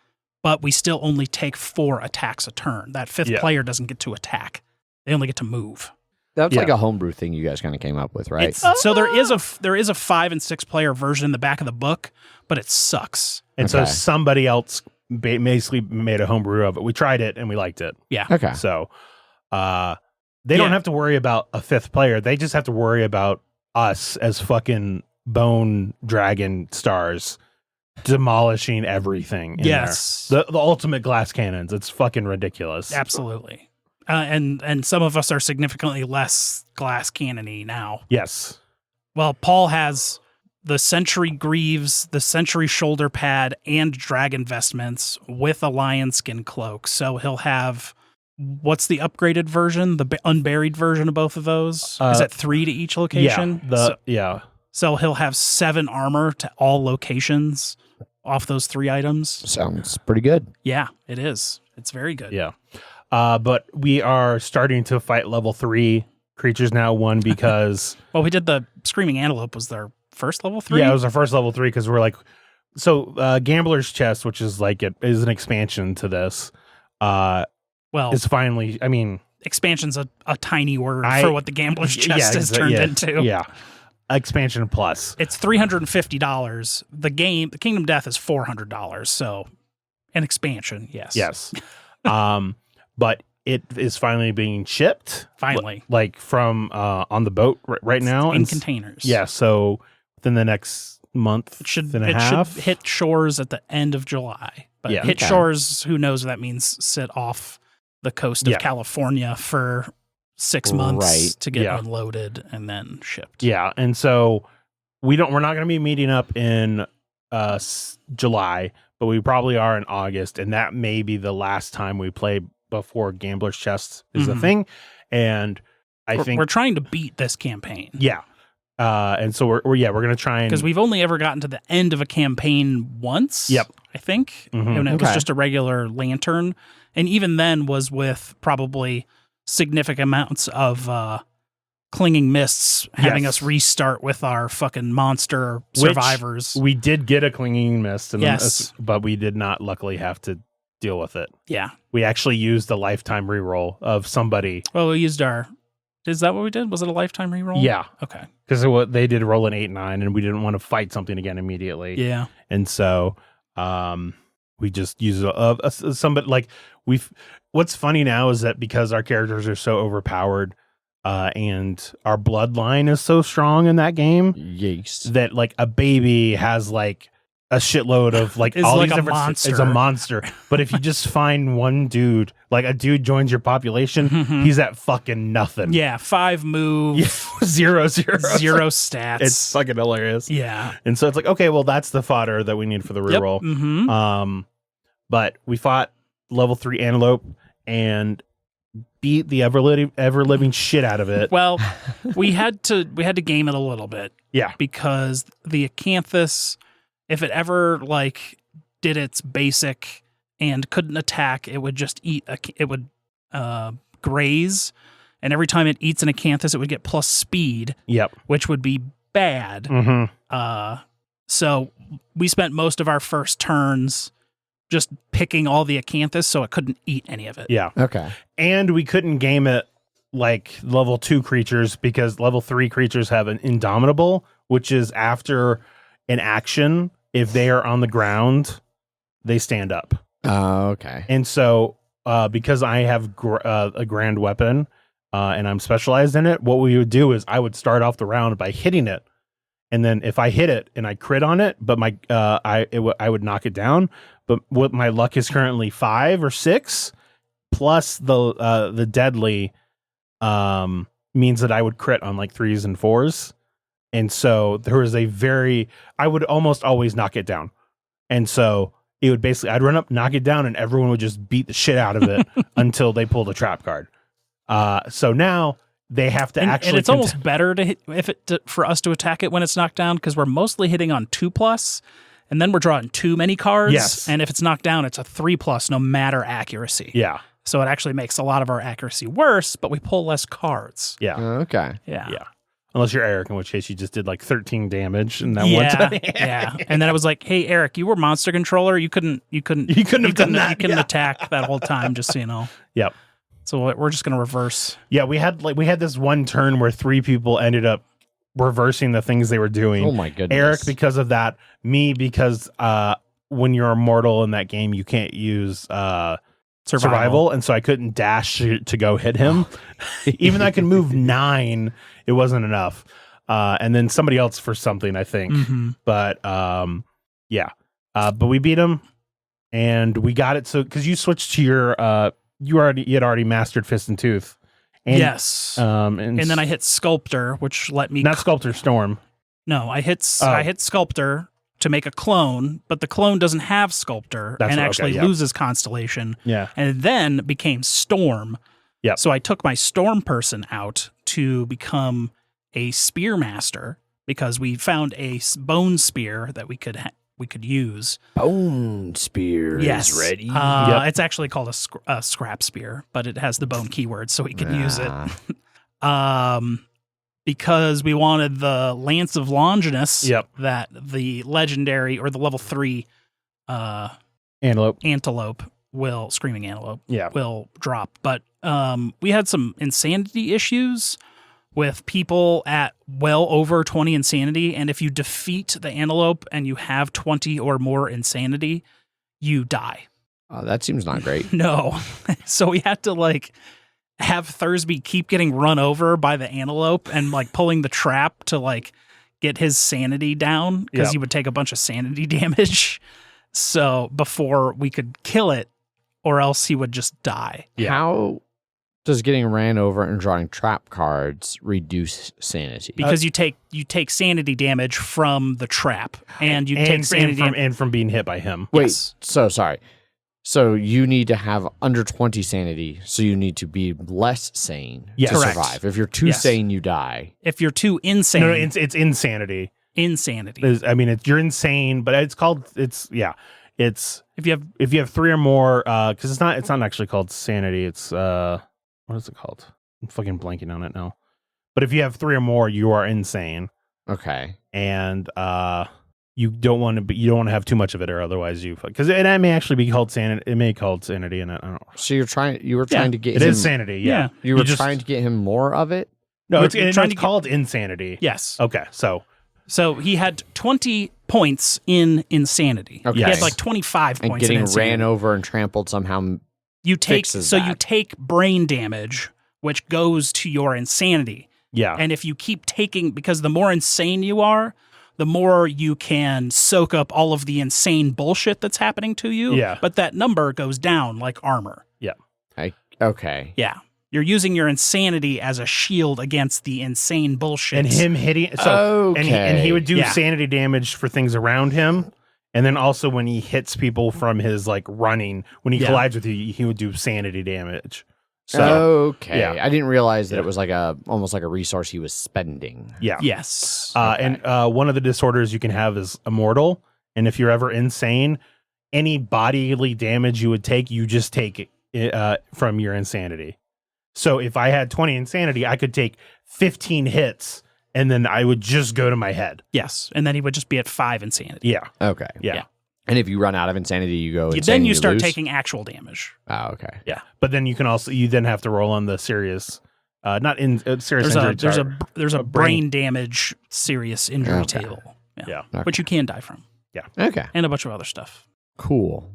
but we still only take 4 attacks a turn. That 5th player doesn't get to attack. They only get to move. That's like a homebrew thing you guys kind of came up with, right? So there is a 5 and 6 player version in the back of the book, but it sucks. And so somebody else basically made a homebrew of it. We tried it and we liked it. Yeah. Okay. So they don't have to worry about a 5th player. They just have to worry about us as fucking bone dragon stars demolishing everything. Yes. There. The ultimate glass cannons. It's fucking ridiculous. Absolutely. And some of us are significantly less glass cannony now. Yes. Well, Paul has the Century Greaves, the Century Shoulder Pad, and Dragon Vestments with a lion skin cloak. So he'll have, what's the upgraded version? The unburied version of both of those? Is it 3 to each location? So he'll have 7 armor to all locations off those 3 items. Sounds pretty good. Yeah, it is. It's very good. Yeah. But we are starting to fight level 3 creatures now. One, because well, we did the Screaming Antelope was their first level 3. Yeah, it was our first level 3 because we're like, so Gambler's Chest, which is like is an expansion to this. Well, it's finally. I mean, expansion's a tiny word for what the Gambler's Chest has turned into. Yeah. expansion plus. It's $350. The Kingdom Death is $400. So an expansion, yes. Yes. But it is finally being shipped. Finally. Like from on the boat right now. In containers. Yeah, so within the next month it should hit shores at the end of July. But hit shores, who knows what that means, sit off the coast of California for 6 months to get unloaded and then shipped. Yeah, and so we're not going to be meeting up in July, but we probably are in August, and that may be the last time we play before Gambler's Chest is a thing. And I think we're trying to beat this campaign. Yeah. And so we're going to try and, because we've only ever gotten to the end of a campaign once. Yep. I think. And it was just a regular lantern. And even then was with probably significant amounts of clinging mists having us restart with our fucking monster survivors. We did get a clinging mist, but we did not luckily have to deal with it. Yeah. We actually used a lifetime reroll of somebody. Well, we used is that what we did? Was it a lifetime reroll? Yeah. Okay. Because they did roll an 8-9, and we didn't want to fight something again immediately. Yeah. And so we just use somebody like what's funny now is that because our characters are so overpowered and our bloodline is so strong in that game, that like a baby has like a shitload of like all like these different monster. It's a monster. But if you just find one dude, like a dude joins your population, he's at fucking nothing. Yeah, 5 move, 0 stats. It's fucking hilarious. Yeah. And so it's like, okay, well, that's the fodder that we need for the reroll. But we fought level 3 Antelope and beat the ever living shit out of it. Well, we had to game it a little bit. Yeah. Because the Acanthus, if it ever like did its basic and couldn't attack, it would just graze, and every time it eats an Acanthus, it would get plus speed. Yep. Which would be bad. So we spent most of our first turns just picking all the Acanthus so it couldn't eat any of it. Yeah. Okay. And we couldn't game it like level 2 creatures because level 3 creatures have an Indomitable, which is after an action, if they are on the ground, they stand up. Okay. And so because I have a grand weapon and I'm specialized in it, what we would do is I would start off the round by hitting it. And then if I hit it and I crit on it, but I would knock it down. But what my luck is currently 5 or 6 plus the deadly means that I would crit on like 3s and 4s. And so there was I would almost always knock it down. And so it would basically, I'd run up, knock it down, and everyone would just beat the shit out of it until they pulled a trap card. So now they have to actually. And it's almost better for us to attack it when it's knocked down because we're mostly hitting on 2+, and then we're drawing too many cards. Yes. And if it's knocked down, it's a 3+, no matter accuracy. Yeah. So it actually makes a lot of our accuracy worse, but we pull less cards. Yeah. Okay. Yeah. Yeah. Unless you're Eric, in which case you just did like 13 damage in that one time. Yeah. And then I was like, "Hey, Eric, you were monster controller. You couldn't attack that whole time, just so you know." Yep. So we're just gonna reverse. Yeah, we had this one turn where 3 people ended up reversing the things they were doing. Oh my goodness. Eric because of that, me because when you're immortal in that game, you can't use survival, and so I couldn't dash to go hit him. Even though I can move 9, it wasn't enough. And then somebody else for something, I think. But yeah. But we beat him, and we got it. So because you switched to your you had already mastered Fist and Tooth. And, yes. And then I hit Sculptor, which let me not Sculptor, Storm. No, I hit Sculptor to make a clone, but the clone doesn't have Sculptor loses Constellation. Yeah. And then became Storm. Yeah. So I took my Storm person out to become a Spearmaster because we found a bone spear that we could use. Bone spear is ready. It's actually called a scrap spear, but it has the bone keyword, so we can use it. Because we wanted the Lance of Longinus that the legendary or the level 3 antelope screaming antelope will drop. But we had some insanity issues with people at well over 20 insanity, and if you defeat the antelope and you have 20 or more insanity, you die. That seems not great. No. So we had to like have Thursby keep getting run over by the antelope and like pulling the trap to like get his sanity down because he would take a bunch of sanity damage. So before we could kill it, or else he would just die. Yeah. How does getting ran over and drawing trap cards reduce sanity? Because you take sanity damage from the trap, and you take sanity from being hit by him. Wait, yes. So sorry. So you need to have under 20 sanity, so you need to be less sane to survive. If you're too sane, you die. If you're too insane. No, it's insanity. Insanity. You're insane, but it's if you have 3 or more, because it's not actually called sanity. It's what is it called? I'm fucking blanking on it now. But if you have 3 or more, you are insane. Okay. And you don't want to have too much of it, or otherwise because it may actually be called sanity. It may be called sanity, and I don't know. So you were trying to get it him. It is sanity. Yeah. You were trying to get him more of it. No, it's called insanity. Yes. Okay. So he had 20 points in insanity. Okay. He had like 25 and points in getting insanity. ran over and trampled somehow. You take brain damage, which goes to your insanity. Yeah. And if you keep taking, because the more insane you are, the more you can soak up all of the insane bullshit that's happening to you. Yeah. But that number goes down like armor. Yeah. Okay. Yeah. You're using your insanity as a shield against the insane bullshit. And him hitting. And he would do sanity damage for things around him. And then also when he hits people from his like running, when he collides with you, he would do sanity damage. So, I didn't realize that it was like almost like a resource he was spending. Yeah. Yes. And one of the disorders you can have is immortal. And if you're ever insane, any bodily damage you would take, you just take it from your insanity. So if I had 20 insanity, I could take 15 hits, and then I would just go to my head. Yes. And then he would just be at 5 insanity. Yeah. Okay. Yeah. And if you run out of insanity, you go insane. Then you start lose? taking actual damage. Oh, okay. Yeah. But then you then have to roll on the serious, not in serious injury. There's a brain damage serious injury table. Yeah. Okay. Which you can die from. Yeah. Okay. And a bunch of other stuff. Cool.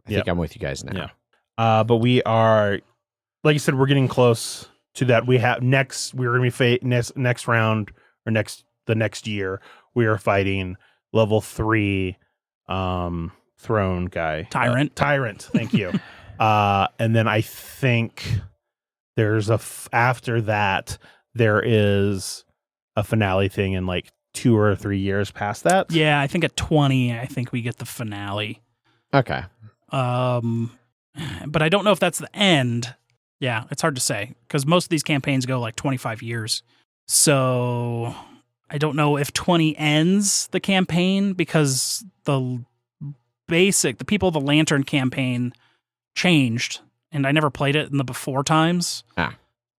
I think I'm with you guys now. Yeah. But we are, like you said, we're getting close to that. We're going to be next round or the next year. We are fighting level 3 throne guy. Tyrant. Thank you. And then I think there's after that, there is a finale thing in like 2 or 3 years past that. Yeah, I think at 20, I think we get the finale. Okay. But I don't know if that's the end. Yeah, it's hard to say because most of these campaigns go like 25 years. So I don't know if 20 ends the campaign because the people of the Lantern campaign changed, and I never played it in the before times.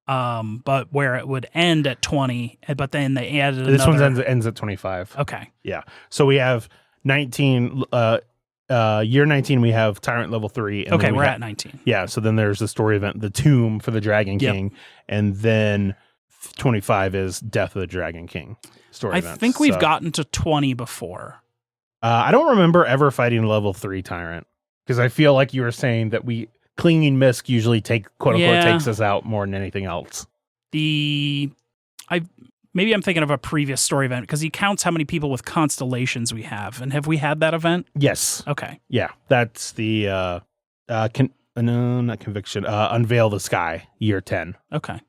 But where it would end at 20, but then they added this one ends at 25. Okay. Yeah. So we have 19. Year 19, we have Tyrant level 3. And we're at 19. Yeah. So then there's the story event, the Tomb for the Dragon King, and then 25 is Death of the Dragon King story event. I think we've gotten to 20 before. I don't remember ever fighting level 3 Tyrant because I feel like you were saying that Clinging Mist usually quote unquote takes us out more than anything else. Maybe I'm thinking of a previous story event because he counts how many people with constellations we have. And have we had that event? Yes. Okay. Yeah. That's the not Conviction. Unveil the Sky, year 10. Okay.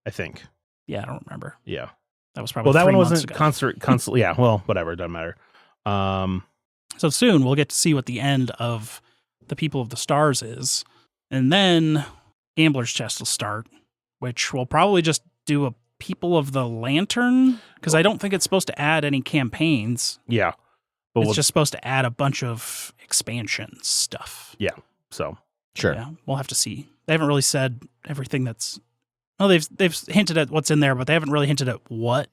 I think. Yeah, I don't remember. Yeah. That was probably that one months wasn't constant. Yeah. Well, whatever. It doesn't matter. So soon we'll get to see what the end of the People of the Stars is. And then Gambler's Chest will start, which will probably just do a People of the Lantern, because I don't think it's supposed to add any campaigns. Yeah. But it's just supposed to add a bunch of expansion stuff. Yeah. So sure. Yeah, we'll have to see. They haven't really said everything that's... Oh, they've hinted at what's in there, but they haven't really hinted at what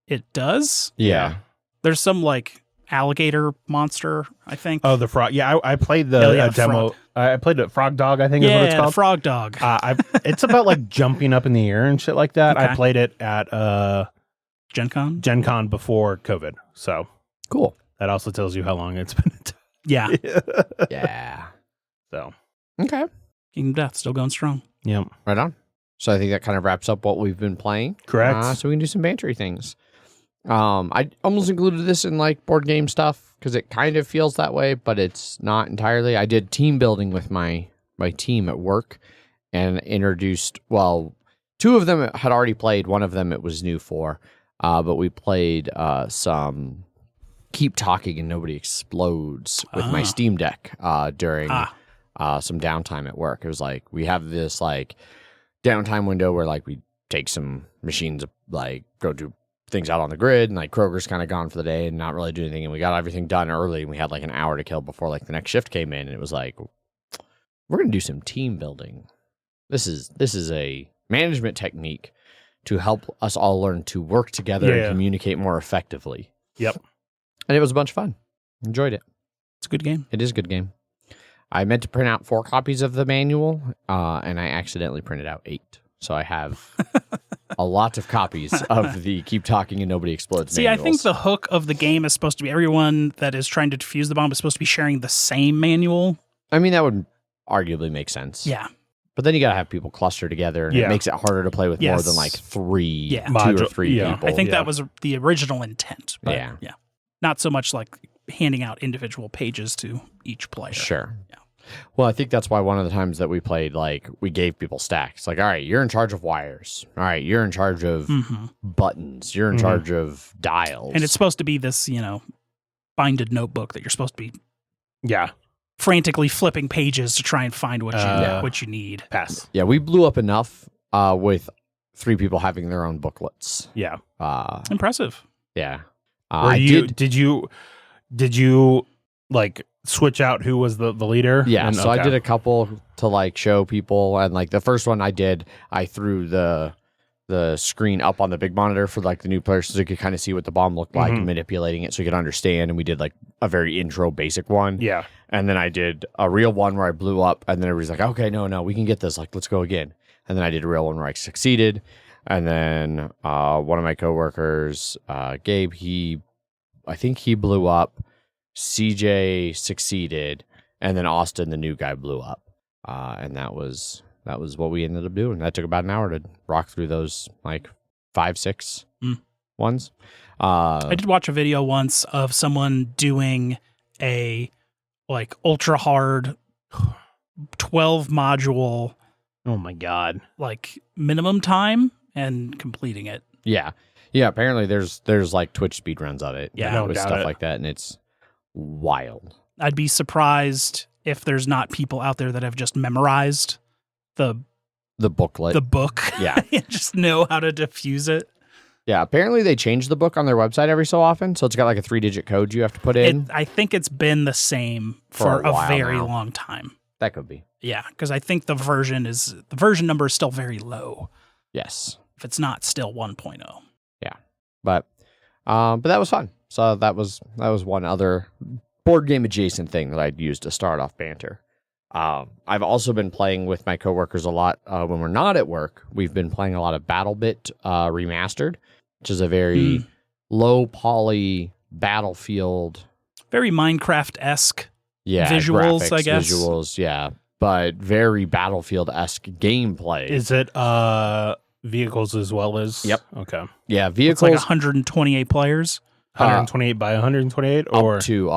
it does. Yeah. There's some like alligator monster, I think. Oh, the frog. Yeah, I played the demo. Frog. I played it. Frog Dog, I think is what it's called. Frog Dog. It's about like jumping up in the air and shit like that. Okay. I played it at Gen Con? Gen Con before COVID. So Cool. that also tells you how long it's been. Yeah. Yeah. So, Okay. Kingdom Death still going strong. yep. Right on. So I think that kind of wraps up what we've been playing. Correct. So we can do some bantery things. I almost included this in like board game stuff because it kind of feels that way, but it's not entirely. I did team building with my team at work and introduced, well, two of them had already played. One of them it was new for, but we played some Keep Talking and Nobody Explodes with my Steam Deck during some downtime at work. It was like we have this like downtime window where like we take some machines, like go do things out on the grid, and like Kroger's kind of gone for the day and not really do anything, and we got everything done early, and we had like an hour to kill before like the next shift came in, and it was like, we're gonna do some team building. This is a management technique to help us all learn to work together and communicate more effectively. Yep. And it was a bunch of fun. Enjoyed it. It's a good game. It is a good game. I meant to print out 4 copies of the manual, and I accidentally printed out 8. So I have a lot of copies of the Keep Talking and Nobody Explodes See, manuals. I think the hook of the game is supposed to be everyone that is trying to defuse the bomb is supposed to be sharing the same manual. I mean, that would arguably make sense. Yeah. But then you got to have people cluster together, and it makes it harder to play with more than like 2 or 3 people. I think that was the original intent. But yeah. Not so much like handing out individual pages to each player. Sure. Yeah. Well, I think that's why one of the times that we played, like, we gave people stacks. Like, all right, you're in charge of wires. All right, you're in charge of buttons. You're in charge of dials. And it's supposed to be this, binded notebook that you're supposed to be frantically flipping pages to try and find what you need. Pass. Yeah, we blew up enough with 3 people having their own booklets. Yeah. Impressive. Yeah. Did you like switch out who was the leader? Yeah, so I did a couple to like show people, and like the first one I did, I threw the screen up on the big monitor for like the new players so they could kind of see what the bomb looked like, manipulating it so you could understand, and we did like a very intro basic one. Yeah. And then I did a real one where I blew up, and then everybody's like, okay, no, we can get this, like, let's go again. And then I did a real one where I succeeded, and then one of my coworkers, Gabe, I think he blew up, CJ succeeded, and then Austin, the new guy, blew up. And that was what we ended up doing. That took about an hour to rock through those like 5-6 ones. I did watch a video once of someone doing a like ultra hard 12 module. Oh my God. Like minimum time and completing it. Yeah. Yeah. Apparently there's like Twitch speedruns of it. Yeah. With stuff like that. And it's wild. I'd be surprised if there's not people out there that have just memorized the booklet, the book. Yeah. And just know how to diffuse it. Yeah. Apparently they change the book on their website every so often. So it's got like a 3-digit code you have to put in. I think it's been the same for a very now. long time. That could be. Yeah. Because I think the version number is still very low. Yes. If it's not still 1.0. Yeah. But that was fun. So that was one other board game adjacent thing that I'd used to start off Banter. I've also been playing with my coworkers a lot when we're not at work. We've been playing a lot of Battlebit Remastered, which is a very low poly Battlefield. Very Minecraft-esque visuals, graphics, I guess. Visuals, yeah. But very Battlefield-esque gameplay. Is it vehicles as well as? Yep. Okay. Yeah, vehicles. It's like 128 players. 128 by 128 or up to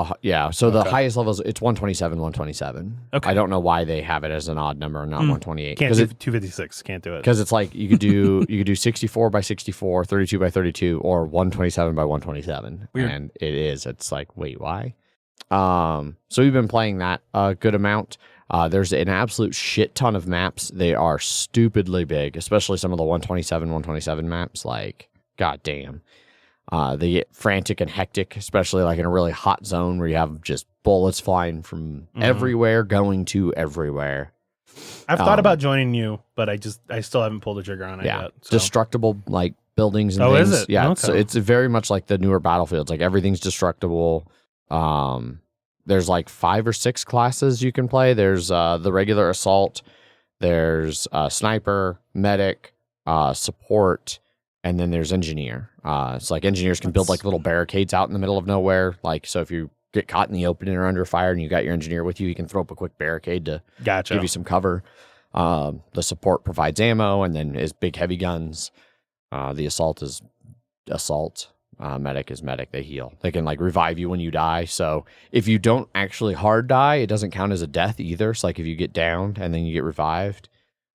so the highest levels it's 127. Okay. I don't know why they have it as an odd number and not 128. Can't do 256. Can't do it because it's like you could do 64 by 64, 32 by 32, or 127 by 127. Weird. And it's like, wait, why? So we've been playing that a good amount. There's an absolute shit ton of maps. They are stupidly big, especially some of the 127 maps. Like, goddamn. They get frantic and hectic, especially like in a really hot zone where you have just bullets flying from everywhere, going to everywhere. I've thought about joining you, but I still haven't pulled the trigger on it yet. So. Destructible like buildings and things. Is it? Yeah, Okay. so it's very much like the newer Battlefields. Like everything's destructible. There's like 5 or 6 classes you can play. There's the regular assault, there's sniper, medic, support, and then there's engineer. It's like engineers can build like little barricades out in the middle of nowhere. Like, so if you get caught in the open and are under fire and you got your engineer with you, you can throw up a quick barricade to give you some cover. The support provides ammo and then is big heavy guns. The assault is assault. Medic is medic. They heal. They can like revive you when you die. So if you don't actually hard die, it doesn't count as a death either. It's like if you get downed and then you get revived.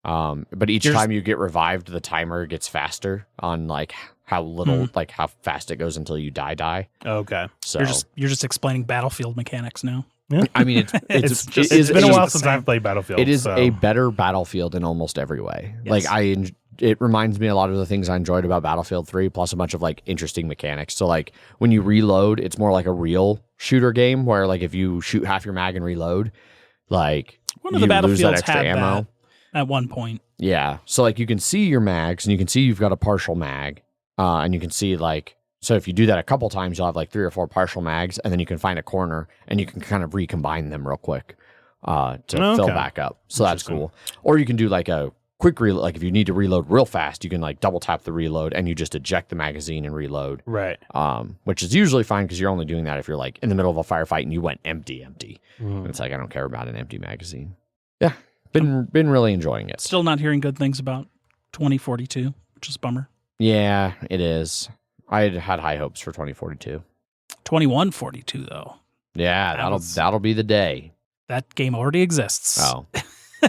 But each time you get revived, the timer gets faster on like how little, like how fast it goes until you die. Okay. So you're just explaining Battlefield mechanics now. Yeah. I mean, it's been a while since I've played Battlefield. It is a better Battlefield in almost every way. Yes. Like it reminds me a lot of the things I enjoyed about Battlefield 3, plus a bunch of like interesting mechanics. So like when you reload, it's more like a real shooter game where like if you shoot half your mag and reload, like one of the Battlefields had ammo that at one point. Yeah. So like you can see your mags and you can see you've got a partial mag, and you can see like, so if you do that a couple times, you'll have like 3 or 4 partial mags, and then you can find a corner and you can kind of recombine them real quick to fill back up. So that's cool. Or you can do like a quick reload. Like if you need to reload real fast, you can like double tap the reload and you just eject the magazine and reload. Right. Which is usually fine because you're only doing that if you're like in the middle of a firefight and you went empty. It's like, I don't care about an empty magazine. Yeah. Been really enjoying it. Still not hearing good things about 2042, which is a bummer. Yeah, it is. I had high hopes for 2042. 2142 though. Yeah, that'll be the day. That game already exists.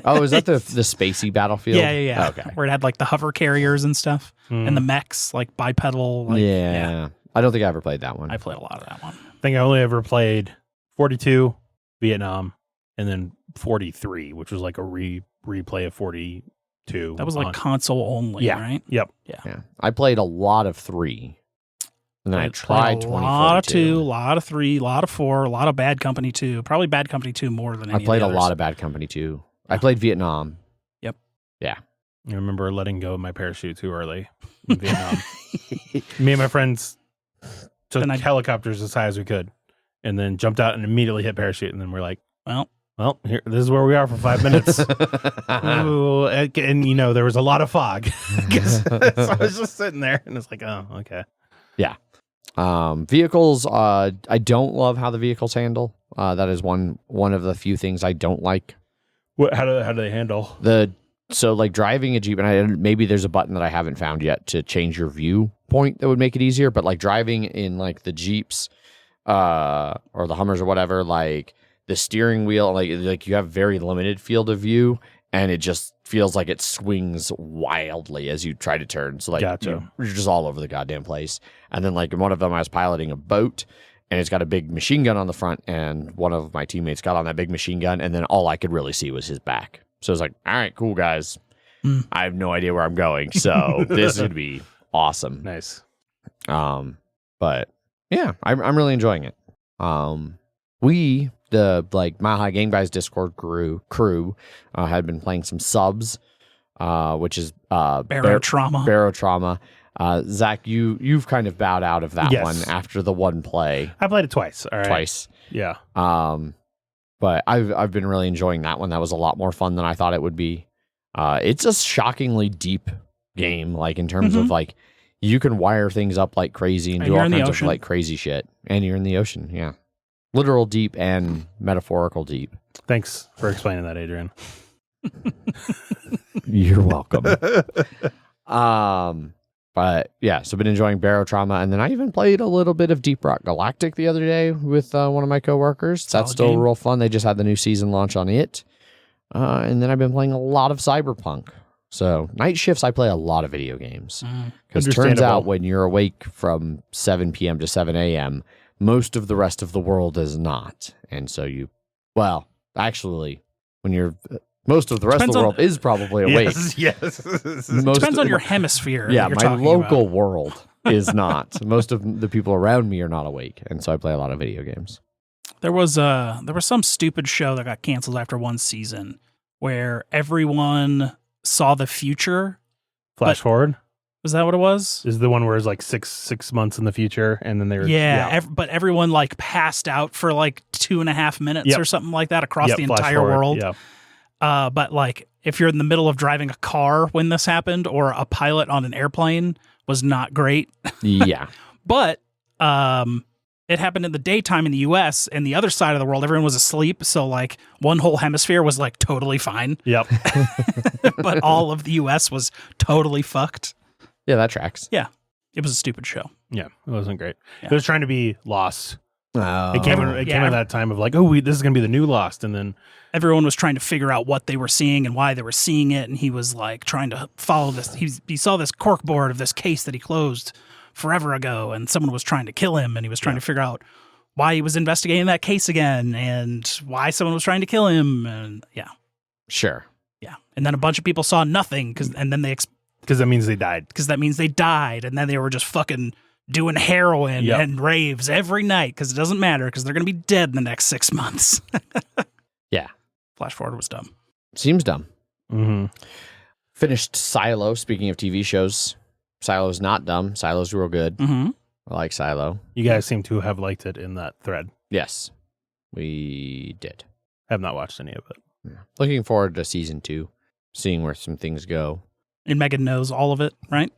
Oh, is that the spacey Battlefield? Yeah. Okay. Where it had like the hover carriers and stuff, and the mechs, like bipedal. Like, yeah. I don't think I ever played that one. I played a lot of that one. I think I only ever played 42, Vietnam, and then 43, which was like a replay of 42. That was like console only, right? Yep. Yeah. I played a lot of 3. And then I tried 2042. A lot of 2, a lot of 3, a lot of 4, a lot of Bad Company 2. Probably Bad Company 2 more than any I played of the a lot of Bad Company 2. I played Vietnam. Yep. Yeah. I remember letting go of my parachute too early in Vietnam. Me and my friends took helicopters as high as we could and then jumped out and immediately hit parachute. And then we're like, well, here, this is where we are for 5 minutes. Ooh, and you know, there was a lot of fog. So I was just sitting there and it's like, oh, okay. Yeah. Vehicles, I don't love how the vehicles handle. That is one of the few things I don't like. How do they handle? So like driving a Jeep, and maybe there's a button that I haven't found yet to change your viewpoint that would make it easier, but like driving in like the Jeeps or the Hummers or whatever, like the steering wheel, like you have very limited field of view, and it just feels like it swings wildly as you try to turn. So like you're just all over the goddamn place. And then like in one of them, I was piloting a boat, and it's got a big machine gun on the front, and one of my teammates got on that big machine gun, and then all I could really see was his back. So I was like, all right, cool, guys. I have no idea where I'm going, so this would be awesome. Nice. But yeah, I'm really enjoying it. The like Machi Game Guys Discord crew had been playing some subs, which is Barotrauma. Barotrauma. Zach, you've kind of bowed out of that one after the one play. I played it twice. All right. Twice. Yeah. But I've been really enjoying that one. That was a lot more fun than I thought it would be. It's a shockingly deep game, like in terms of like you can wire things up like crazy and do all kinds of like crazy shit. And you're in the ocean, yeah. Literal deep and metaphorical deep. Thanks for explaining that, Adrian. You're welcome. But yeah, so I've been enjoying Barotrauma, and then I even played a little bit of Deep Rock Galactic the other day with one of my coworkers. That's still real fun. They just had the new season launch on it. And then I've been playing a lot of Cyberpunk. So night shifts, I play a lot of video games. Because it turns out when you're awake from 7 p.m. to 7 a.m., most of the rest of the world is not. And so actually, when you're... Most of the rest of the world is probably awake. Yes. Depends on your hemisphere. Yeah, my local world is not. Most of the people around me are not awake, and so I play a lot of video games. There was some stupid show that got canceled after one season where everyone saw the future. Flash forward? Was that what it was? Is the one where it's like six months in the future, and then they were but everyone like passed out for like 2.5 minutes or something like that across the flash entire forward, world. Yeah. But like if you're in the middle of driving a car when this happened, or a pilot on an airplane, was not great. Yeah. But it happened in the daytime in the US, and the other side of the world, everyone was asleep. So like one whole hemisphere was like totally fine. Yep. But all of the US was totally fucked. Yeah, that tracks. Yeah. It was a stupid show. Yeah, it wasn't great. Yeah. It was trying to be Lost. Oh. It came in that time of like, this is going to be the new Lost. And then everyone was trying to figure out what they were seeing and why they were seeing it. And he was like trying to follow this. He saw this corkboard of this case that he closed forever ago, and someone was trying to kill him, and he was trying to figure out why he was investigating that case again and why someone was trying to kill him. And Sure. Yeah. And then a bunch of people saw nothing because that means they died. Because that means they died, and then they were just fucking doing heroin and raves every night because it doesn't matter because they're going to be dead in the next 6 months. Yeah. Flash forward was dumb. Seems dumb. Mm-hmm. Finished Silo. Speaking of TV shows, Silo's not dumb. Silo's real good. Mm-hmm. I like Silo. You guys seem to have liked it in that thread. Yes, we did. Have not watched any of it. Yeah. Looking forward to season 2, seeing where some things go. And Megan knows all of it, right?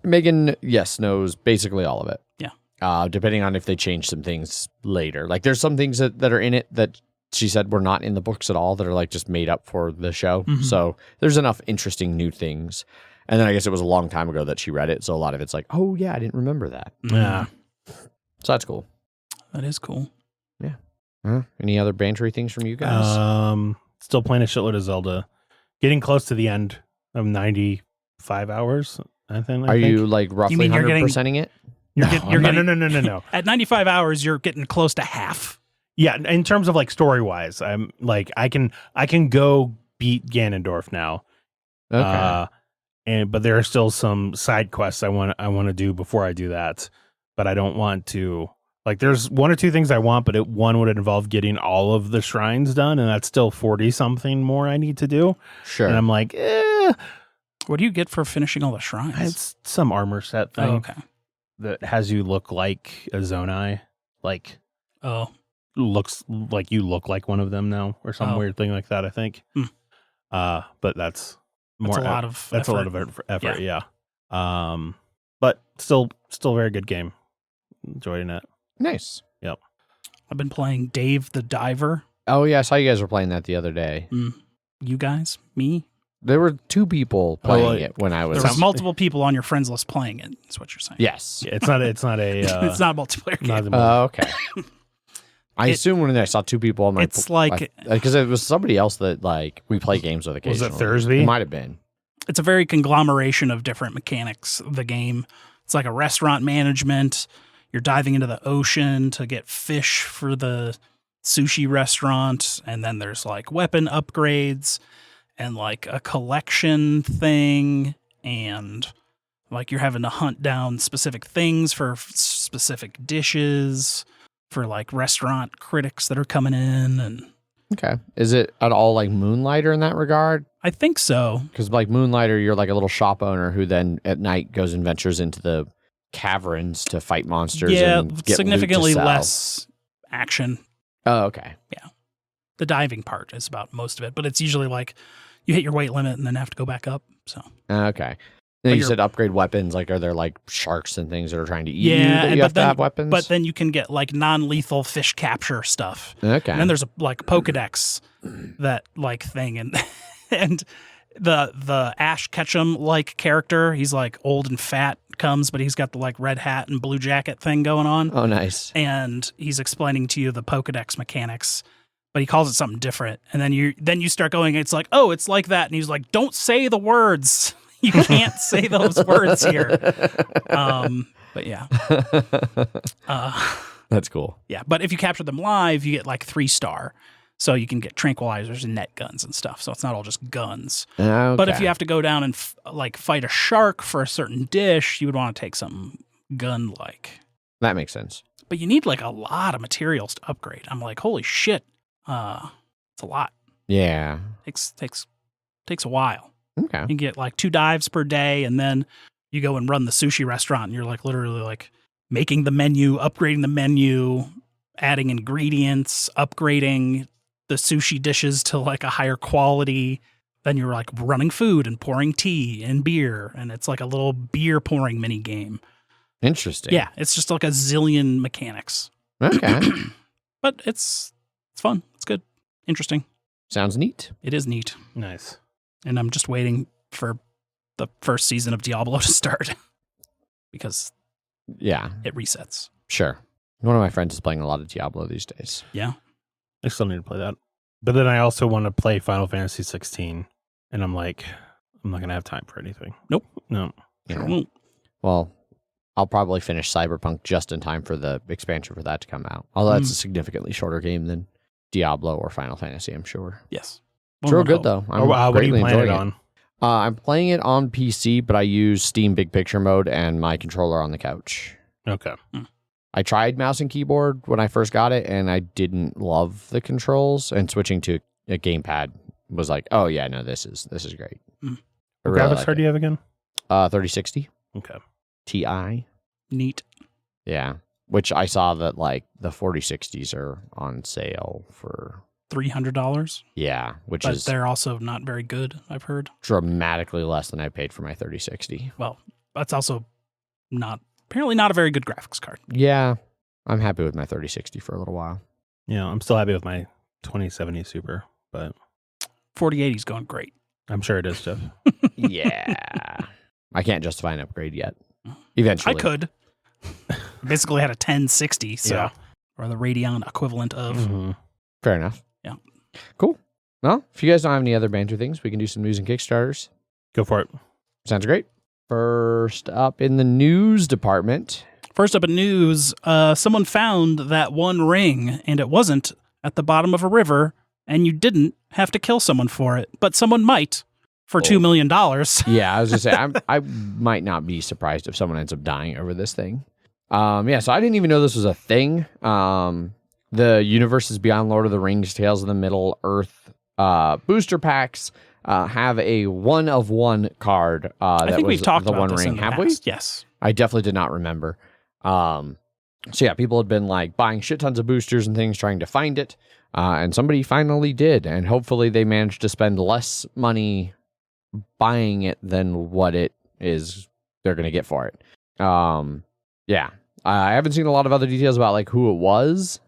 Megan, yes, knows basically all of it. Yeah. Depending on if they change some things later. Like there's some things that are in it that she said were not in the books at all that are like just made up for the show. Mm-hmm. So there's enough interesting new things. And then I guess it was a long time ago that she read it. So a lot of it's like, oh yeah, I didn't remember that. Yeah. So that's cool. That is cool. Yeah. Any other bantery things from you guys? Still playing a shitload of Zelda. Getting close to the end of 95 hours, I think. Are you like roughly You mean you're 100%ing it? No. At 95 hours, you're getting close to half. Yeah, in terms of like story wise, I'm like I can go beat Ganondorf now. Okay. But there are still some side quests I want to do before I do that. But I don't want to like. There's 1 or 2 things I want, but one would involve getting all of the shrines done, and that's still 40 something more I need to do. Sure. And I'm like, What do you get for finishing all the shrines? it's some armor set thing. Oh, okay. That has you look like a Zonai, like looks like you look like one of them now, or some weird thing like that. I think. But that's more. A lot of that's effort. a lot of effort. Yeah. But still very good game. Enjoying it. Nice. Yep. I've been playing Dave the Diver. Oh yeah, I saw you guys were playing that the other day. You guys? Me? There were 2 people playing it when I was. There was multiple people on your friends list playing it. That's what you're saying. Yes. Yeah, it's not a. It's not a multiplayer game. Okay. I assume when I saw 2 people on my. It's like because it was somebody else that like we play games with occasionally. Was it Thursday? It might have been. It's a very conglomeration of different mechanics of the game. It's like a restaurant management. You're diving into the ocean to get fish for the sushi restaurant, and then there's like weapon upgrades and like a collection thing, and like you're having to hunt down specific things for specific dishes for like restaurant critics that are coming in. And Okay. Is it at all like Moonlighter in that regard? I think so. Because like Moonlighter, you're like a little shop owner who then at night goes and ventures into the caverns to fight monsters. Yeah, and get significantly loot to sell. less action. Oh, okay. The diving part is about most of it, but it's usually like you hit your weight limit and then have to go back up. So Okay. Then you said upgrade weapons. Like, are there like sharks and things that are trying to eat you yeah, that you have to have weapons? But then you can get like non-lethal fish capture stuff. Okay. And then there's a like Pokedex that like thing, and and the Ash Ketchum like character, he's like old and fat comes, but he's got the like red hat and blue jacket thing going on. Oh, nice. And he's explaining to you the Pokedex mechanics, but he calls it something different. And then you start going, it's like, oh, it's like that. And he's like, don't say the words. You can't say those words here. But yeah. That's cool. Yeah. But if you capture them live, you get like 3-star. So you can get tranquilizers and net guns and stuff. So it's not all just guns. Okay. But if you have to go down and like fight a shark for a certain dish, you would want to take something gun-like. That makes sense. But you need like a lot of materials to upgrade. I'm like, holy shit. It's a lot. Yeah. Takes a while. Okay. You can get like 2 dives per day, and then you go and run the sushi restaurant and you're like literally like making the menu, upgrading the menu, adding ingredients, upgrading the sushi dishes to like a higher quality. Then you're like running food and pouring tea and beer, and it's like a little beer pouring mini game. Interesting. Yeah, it's just like a zillion mechanics. Okay. But it's fun. It's good. Interesting. Sounds neat. It is neat. Nice. And I'm just waiting for the first season of Diablo to start because Yeah, it resets. sure. One of my friends is playing a lot of Diablo these days. Yeah. I still need to play that. But then I also want to play Final Fantasy 16. And I'm like, I'm not going to have time for anything. Nope. No. Yeah. Well, I'll probably finish Cyberpunk just in time for the expansion for that to come out. Although that's a significantly shorter game than Diablo or Final Fantasy, I'm sure. Yes. It's real good, though. I'm what are you greatly playing it enjoying on? I'm playing it on PC, but I use Steam Big Picture mode and my controller on the couch. Okay. I tried mouse and keyboard when I first got it, and I didn't love the controls. And switching to a gamepad was like, oh yeah, no, this is great. Mm. I What really graphics like card do it. you have again? 3060 Okay. Ti. Neat. Yeah, which I saw that like the 4060s are on sale for $300. which But is they're also not very good, I've heard. dramatically less than I paid for my 3060. Well, that's also apparently not a very good graphics card. Yeah, I'm happy with my 3060 for a little while. Yeah, I'm still happy with my 2070 Super, but 4080 is going great. I'm sure it is, Jeff. Yeah, I can't justify an upgrade yet. Eventually, I could. Basically had a 1060, so Yeah. or the Radeon equivalent of. Mhm. Fair enough. Yeah. Cool. Well, if you guys don't have any other banter things, we can do some news and Kickstarters. Go for it. Sounds great. First up in the news department. First up in news, someone found that one ring, and it wasn't at the bottom of a river, and you didn't have to kill someone for it, but someone might for $2 million. Yeah, I was just saying, I might not be surprised if someone ends up dying over this thing. So I didn't even know this was a thing. The universes beyond Lord of the Rings, Tales of the Middle Earth booster packs have a 1-of-1 card. I think we've talked the about One this Ring. in the Have past. we? Yes. I definitely did not remember. So yeah, people had been like buying shit tons of boosters and things trying to find it. And somebody finally did. And hopefully they managed to spend less money buying it than what it is they're going to get for it. Yeah. I haven't seen a lot of other details about like who it was.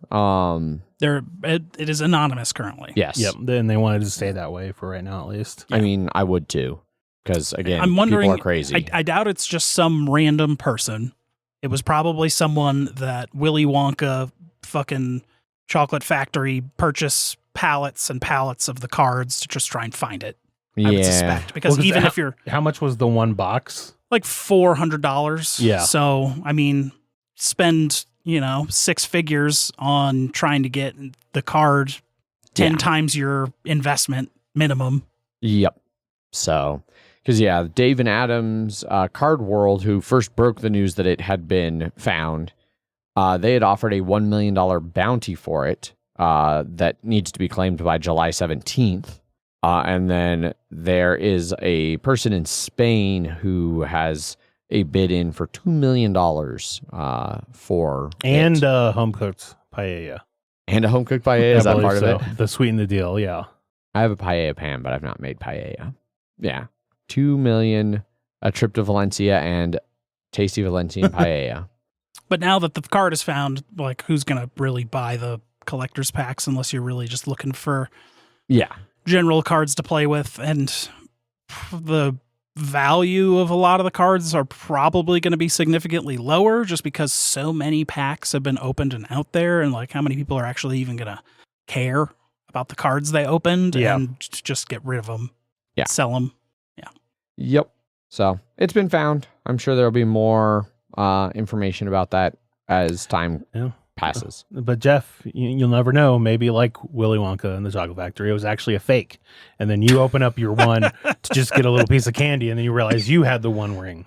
It is anonymous currently. Yes. Yep. Then they wanted to stay that way for right now, at least. I mean, I would too. Because again, I'm wondering, people are crazy. I doubt it's just some random person. It was probably someone that Willy Wonka fucking chocolate factory purchase pallets and pallets of the cards to just try and find it. I would suspect. Because Well, 'cause even if you're How much was the one box? like $400. Yeah. So, I mean, spend, 6 figures on trying to get the card 10 Yeah. times your investment minimum. Yep. So, because Dave and Adam's Card World, who first broke the news that it had been found, they had offered a $1 million bounty for it that needs to be claimed by July 17th. And then there is a person in Spain who has a bid in for $2 million for And it. home cooked paella. And a home cooked paella. Is that part of it? The sweeten the deal, yeah. I have a paella pan, but I've not made paella. Yeah. 2 million, a trip to Valencia, and tasty Valencian paella. But now that the card is found, like, who's going to really buy the collector's packs unless you're really just looking for Yeah. general cards to play with? And the value of a lot of the cards are probably going to be significantly lower just because so many packs have been opened and out there, and like how many people are actually even going to care about the cards they opened and just get rid of them. Yeah. Sell them. Yep. So it's been found. I'm sure there'll be more information about that as time passes. But Jeff, you'll never know. Maybe like Willy Wonka and the Chocolate Factory, it was actually a fake. And then you open up your one to just get a little piece of candy, and then you realize you had the one ring.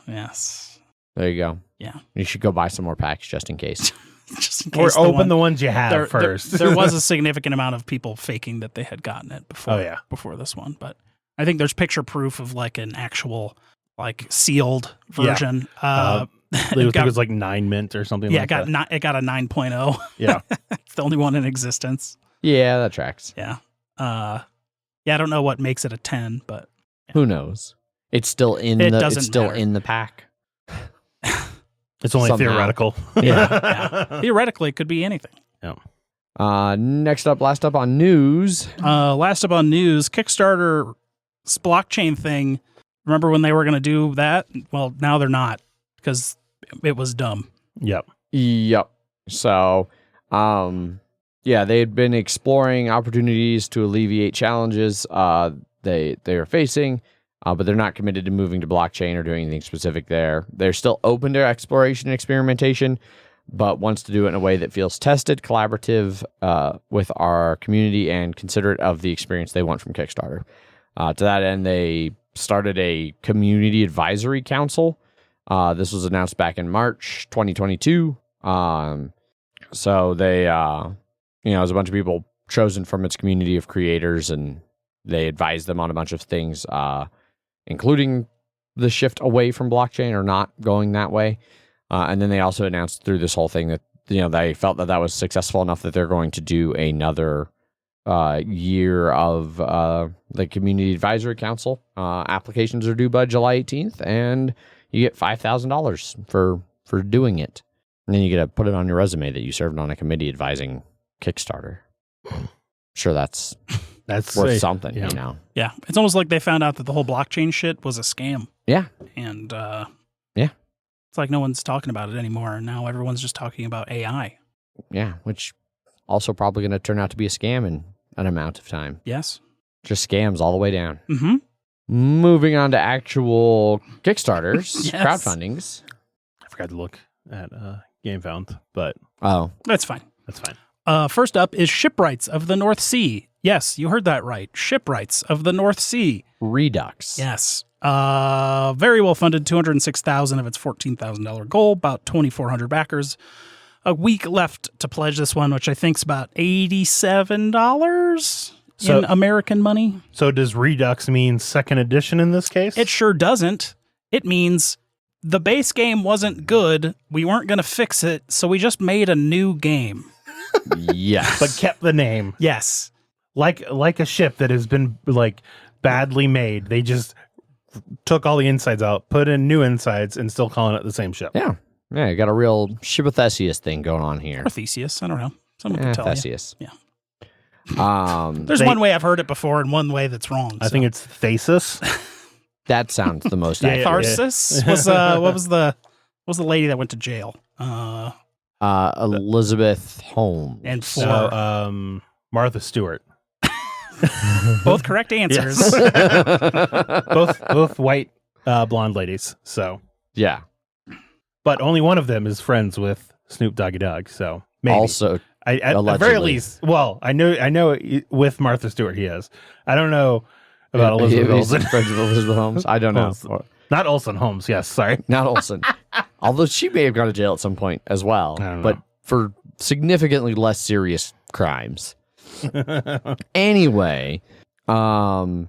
Yes. There you go. Yeah. You should go buy some more packs just in case. Just in Or case open the ones you have first. There was a significant amount of people faking that they had gotten it before. Oh, yeah. Before this one, but I think there's picture proof of like an actual like sealed version. I think it was like 9 mint or something. Yeah, like that. it got a 9.0. Yeah, it's the only one in existence. Yeah, that tracks. Yeah. I don't know what makes it a 10, but who knows? It's still in the pack. It's only Somehow. theoretical. Yeah. Theoretically, it could be anything. Yeah. Last up on news, Kickstarter's blockchain thing. Remember when they were going to do that? Well, now they're not because it was dumb. Yep. So, they had been exploring opportunities to alleviate challenges they are facing, but they're not committed to moving to blockchain or doing anything specific there. They're still open to exploration and experimentation, but wants to do it in a way that feels tested, collaborative with our community, and considerate of the experience they want from Kickstarter. To that end, they started a community advisory council. This was announced back in March 2022. So they, it was a bunch of people chosen from its community of creators, and they advised them on a bunch of things, including the shift away from blockchain or not going that way. And then they also announced through this whole thing that, they felt that was successful enough that they're going to do another year of the Community Advisory Council. Applications are due by July 18th, and you get $5,000 for doing it. And then you get to put it on your resume that you served on a committee advising Kickstarter. Sure, that's worth something, Yeah, it's almost like they found out that the whole blockchain shit was a scam. Yeah. And yeah. It's like no one's talking about it anymore. Now everyone's just talking about AI. Yeah, which also probably going to turn out to be a scam in an amount of time. Yes. Just scams all the way down. Mm-hmm. Moving on to actual Kickstarters, Yes. crowdfundings. I forgot to look at GameFound, but That's fine. that's fine. First up is Shipwrights of the North Sea. Yes, you heard that right. Shipwrights of the North Sea. Redux. Yes. Very well funded, $206,000 of its $14,000 goal, about 2,400 backers. A week left to pledge this one, which I think is about $87 in American money. So does Redux mean second edition in this case? It sure doesn't. It means the base game wasn't good. We weren't going to fix it, so we just made a new game. Yes. but kept the name. Yes. Like a ship that has been badly made. They just took all the insides out, put in new insides, and still calling it the same ship. Yeah. Yeah, you got a real Shibbolethesius thing going on here. Or Theseus. I don't know. Someone can tell Theseus. you. Yeah. There's one way I've heard it before and one way that's wrong. I think it's Thesis. That sounds the most accurate. Tharsis was what was the lady that went to jail? Elizabeth Holmes. And Martha Stewart. both correct answers. both white blonde ladies. So yeah. But only one of them is friends with Snoop Doggy Dogg. So maybe. Also, at the very least, well, I know with Martha Stewart he is. I don't know about Elizabeth Olsen. Friends with Elizabeth Holmes. I don't know. Not Olsen Holmes. Yes, sorry. Not Olsen. Although she may have gone to jail at some point as well, but for significantly less serious crimes. Anyway, so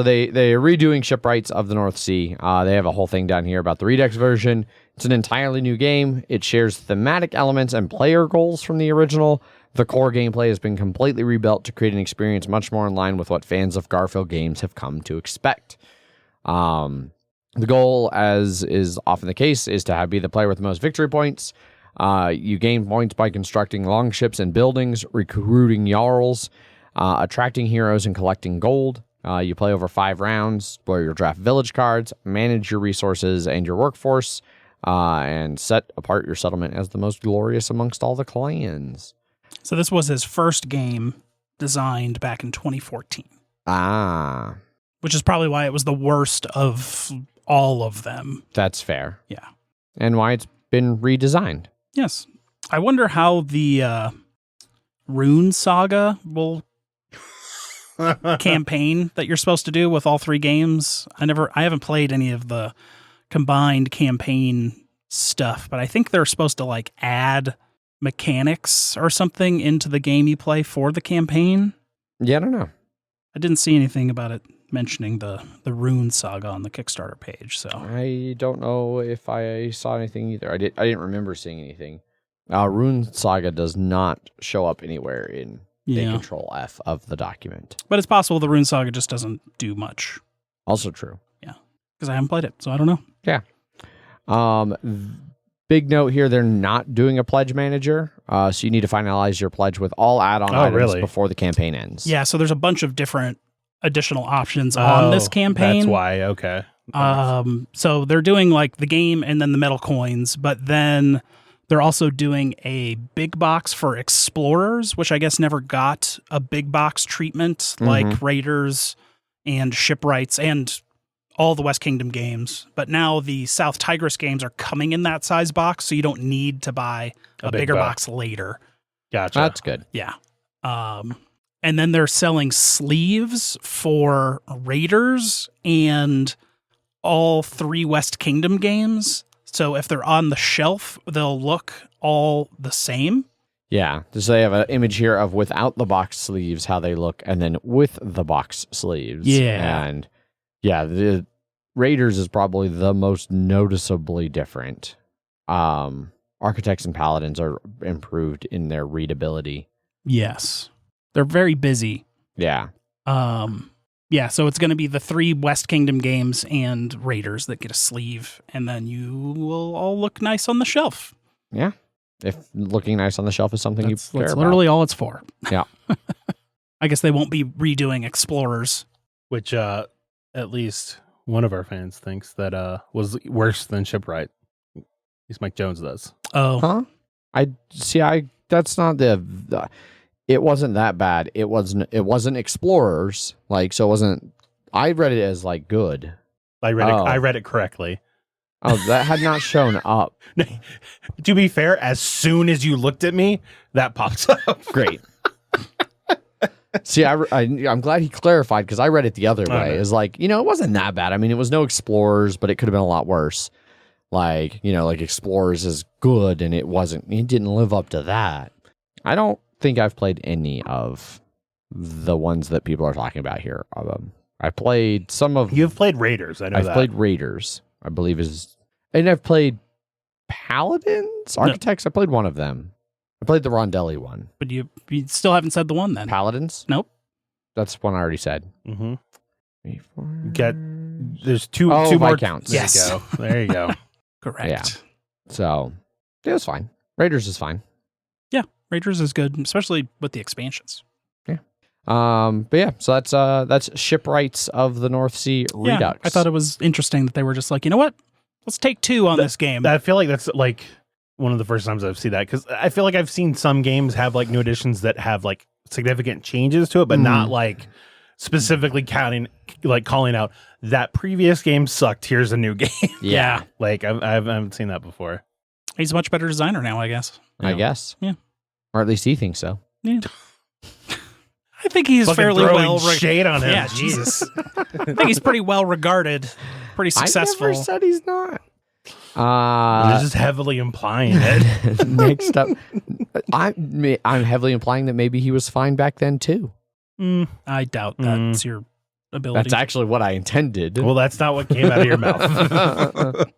they're redoing Shipwrights of the North Sea. They have a whole thing down here about the Redux version. It's an entirely new game. It shares thematic elements and player goals from the original. The core gameplay has been completely rebuilt to create an experience much more in line with what fans of Garfield games have come to expect. The goal, as is often the case, is to be the player with the most victory points. You gain points by constructing longships and buildings, recruiting Jarls, attracting heroes, and collecting gold. You play over 5 rounds where you'll draft village cards, manage your resources and your workforce, and set apart your settlement as the most glorious amongst all the clans. So this was his first game designed back in 2014. Which is probably why it was the worst of all of them. That's fair. Yeah. And why it's been redesigned. Yes. I wonder how the Rune Saga will campaign that you're supposed to do with all 3 games. I haven't played any of the combined campaign stuff, but I think they're supposed to add mechanics or something into the game you play for the campaign. Yeah, I don't know. I didn't see anything about it mentioning the Rune Saga on the Kickstarter page. So I don't know if I saw anything either. I didn't remember seeing anything. Rune Saga does not show up anywhere in a Control F of the document. But it's possible the Rune Saga just doesn't do much. Also true. Yeah, because I haven't played it, so I don't know. Yeah. Big note here, they're not doing a pledge manager, so you need to finalize your pledge with all add-on items before the campaign ends. Yeah, so there's a bunch of different additional options on this campaign. That's why, okay. So they're doing like the game and then the metal coins, but then they're also doing a big box for explorers, which I guess never got a big box treatment like Raiders and Shipwrights and all the West Kingdom games. But now the South Tigris games are coming in that size box, so you don't need to buy a bigger box later. Gotcha. That's good. Yeah. And then they're selling sleeves for Raiders and all 3 West Kingdom games. So if they're on the shelf, they'll look all the same. Yeah. So they have an image here of without the box sleeves, how they look, and then with the box sleeves. Yeah. And yeah, the Raiders is probably the most noticeably different. Architects and Paladins are improved in their readability. Yes. They're very busy. Yeah. Yeah, so it's going to be the 3 West Kingdom games and Raiders that get a sleeve, and then you will all look nice on the shelf. Yeah. If looking nice on the shelf is something That's you care about. literally all it's for. Yeah. I guess they won't be redoing Explorers. Which, at least one of our fans thinks that was worse than Shipwright. At least Mike Jones does. Oh. Huh? That's not the it wasn't that bad. It wasn't Explorers. Like, so it wasn't, I read it as like good. I read it correctly. Oh, that had not shown up. To be fair, as soon as you looked at me, that pops up. Great. See, I'm glad he clarified, because I read it the other way. It's like, it wasn't that bad. I mean, it was no Explorers, but it could have been a lot worse. Like, like Explorers is good, and it didn't live up to that. I don't think I've played any of the ones that people are talking about here. I played some of... You've played Raiders, I know that. I've played Raiders, I believe is... And I've played Paladins? Architects? No. I played one of them. I played the Rondelli one. But you still haven't said the one then. Paladins? Nope. That's one I already said. Mm-hmm. 3, 4... There's two more counts. Yes. There you go. Correct. Yeah. So, it was fine. Raiders is fine. Yeah, Raiders is good, especially with the expansions. Yeah. But yeah, so that's Shipwrights of the North Sea Redux. Yeah, I thought it was interesting that they were just like, you know what? Let's take 2 on this game. I feel like that's like one of the first times I've seen that, because I feel like I've seen some games have like new additions that have like significant changes to it, but not like specifically calling out that previous game sucked. Here's a new game. Yeah. Like I haven't seen that before. He's a much better designer now, I guess. I guess. Yeah. Or at least he thinks so. Yeah. I think he's fucking fairly well shade on him. Yeah, Jesus. I think he's pretty well regarded, pretty successful. I never said he's not. This is heavily implying it. Next up, I'm heavily implying that maybe he was fine back then too. I doubt that's your ability. That's actually what I intended. Well, that's not what came out of your mouth.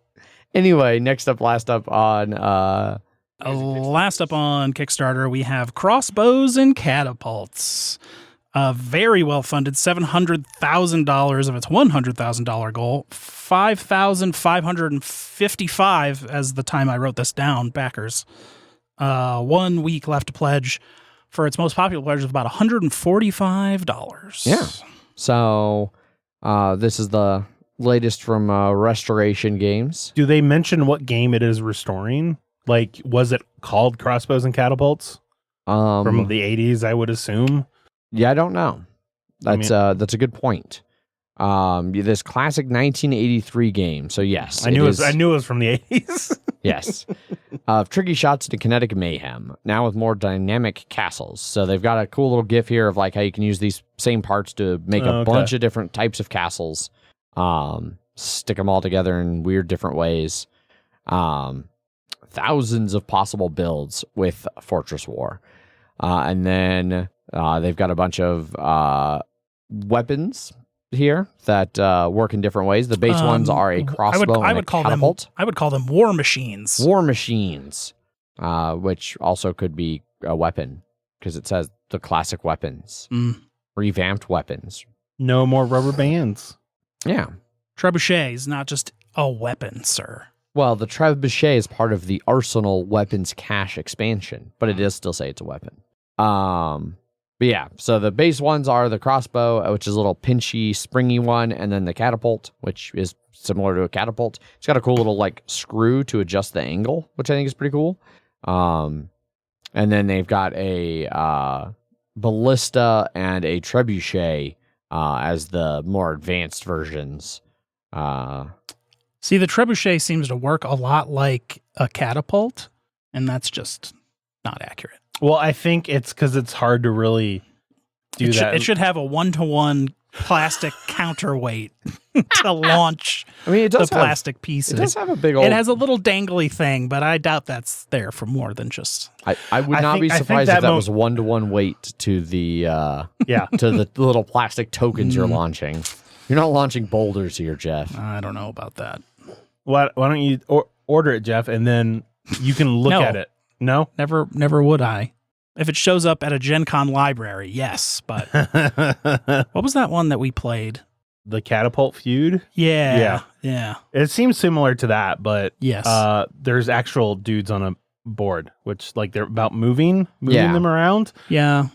Anyway, last up on Kickstarter, we have Crossbows and Catapults. Very well funded, $700,000 of its $100,000 goal, 5,555 as the time I wrote this down, backers. 1 week left to pledge for its most popular pledge of about $145. Yeah. So this is the latest from Restoration Games. Do they mention what game it is restoring? Like, was it called Crossbows and Catapults? From the 80s, I would assume. Yeah, I don't know. That's a good point. This classic 1983 game. So yes, I knew it was from the 80s. Yes. Tricky shots to kinetic mayhem. Now with more dynamic castles. So they've got a cool little GIF here of like how you can use these same parts to make a bunch of different types of castles. Stick them all together in weird different ways. Thousands of possible builds with Fortress War. And then they've got a bunch of weapons. here that work in different ways. The base ones are a crossbow and a catapult. I would call them war machines. War machines, which also could be a weapon because it says the classic weapons, revamped weapons. No more rubber bands. Yeah. Trebuchet is not just a weapon, sir. Well, the trebuchet is part of the Arsenal weapons cache expansion, but it does still say it's a weapon. But yeah, so the base ones are the crossbow, which is a little pinchy, springy one, and then the catapult, which is similar to a catapult. It's got a cool little like screw to adjust the angle, which I think is pretty cool. And then they've got a ballista and a trebuchet as the more advanced versions. See, the trebuchet seems to work a lot like a catapult, and that's just not accurate. Well, I think it's because it's hard to really do that. It should have a 1-to-1 plastic counterweight to launch the plastic pieces. It does have a big old... It has a little dangly thing, but I doubt that's there for more than just... I would not be surprised if that was 1-to-1 weight to the to the little plastic tokens you're launching. You're not launching boulders here, Jeff. I don't know about that. Why don't you order it, Jeff, and then you can look at it? No? Never would I. If it shows up at a Gen Con library, yes, but what was that one that we played? The Catapult Feud? Yeah. It seems similar to that, but yes. There's actual dudes on a board, which like they're about moving them around. Yeah.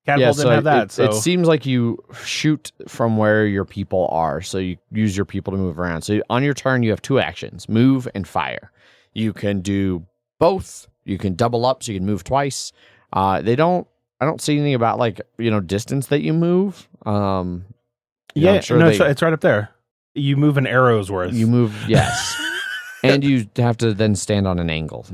Catapult didn't have that. It seems like you shoot from where your people are, so you use your people to move around. So on your turn, you have two actions, move and fire. You can do both. You can double up, so you can move twice. I don't see anything about like, distance that you move. It's right up there. You move an arrow's worth. You move, yes. And you have to then stand on an angle.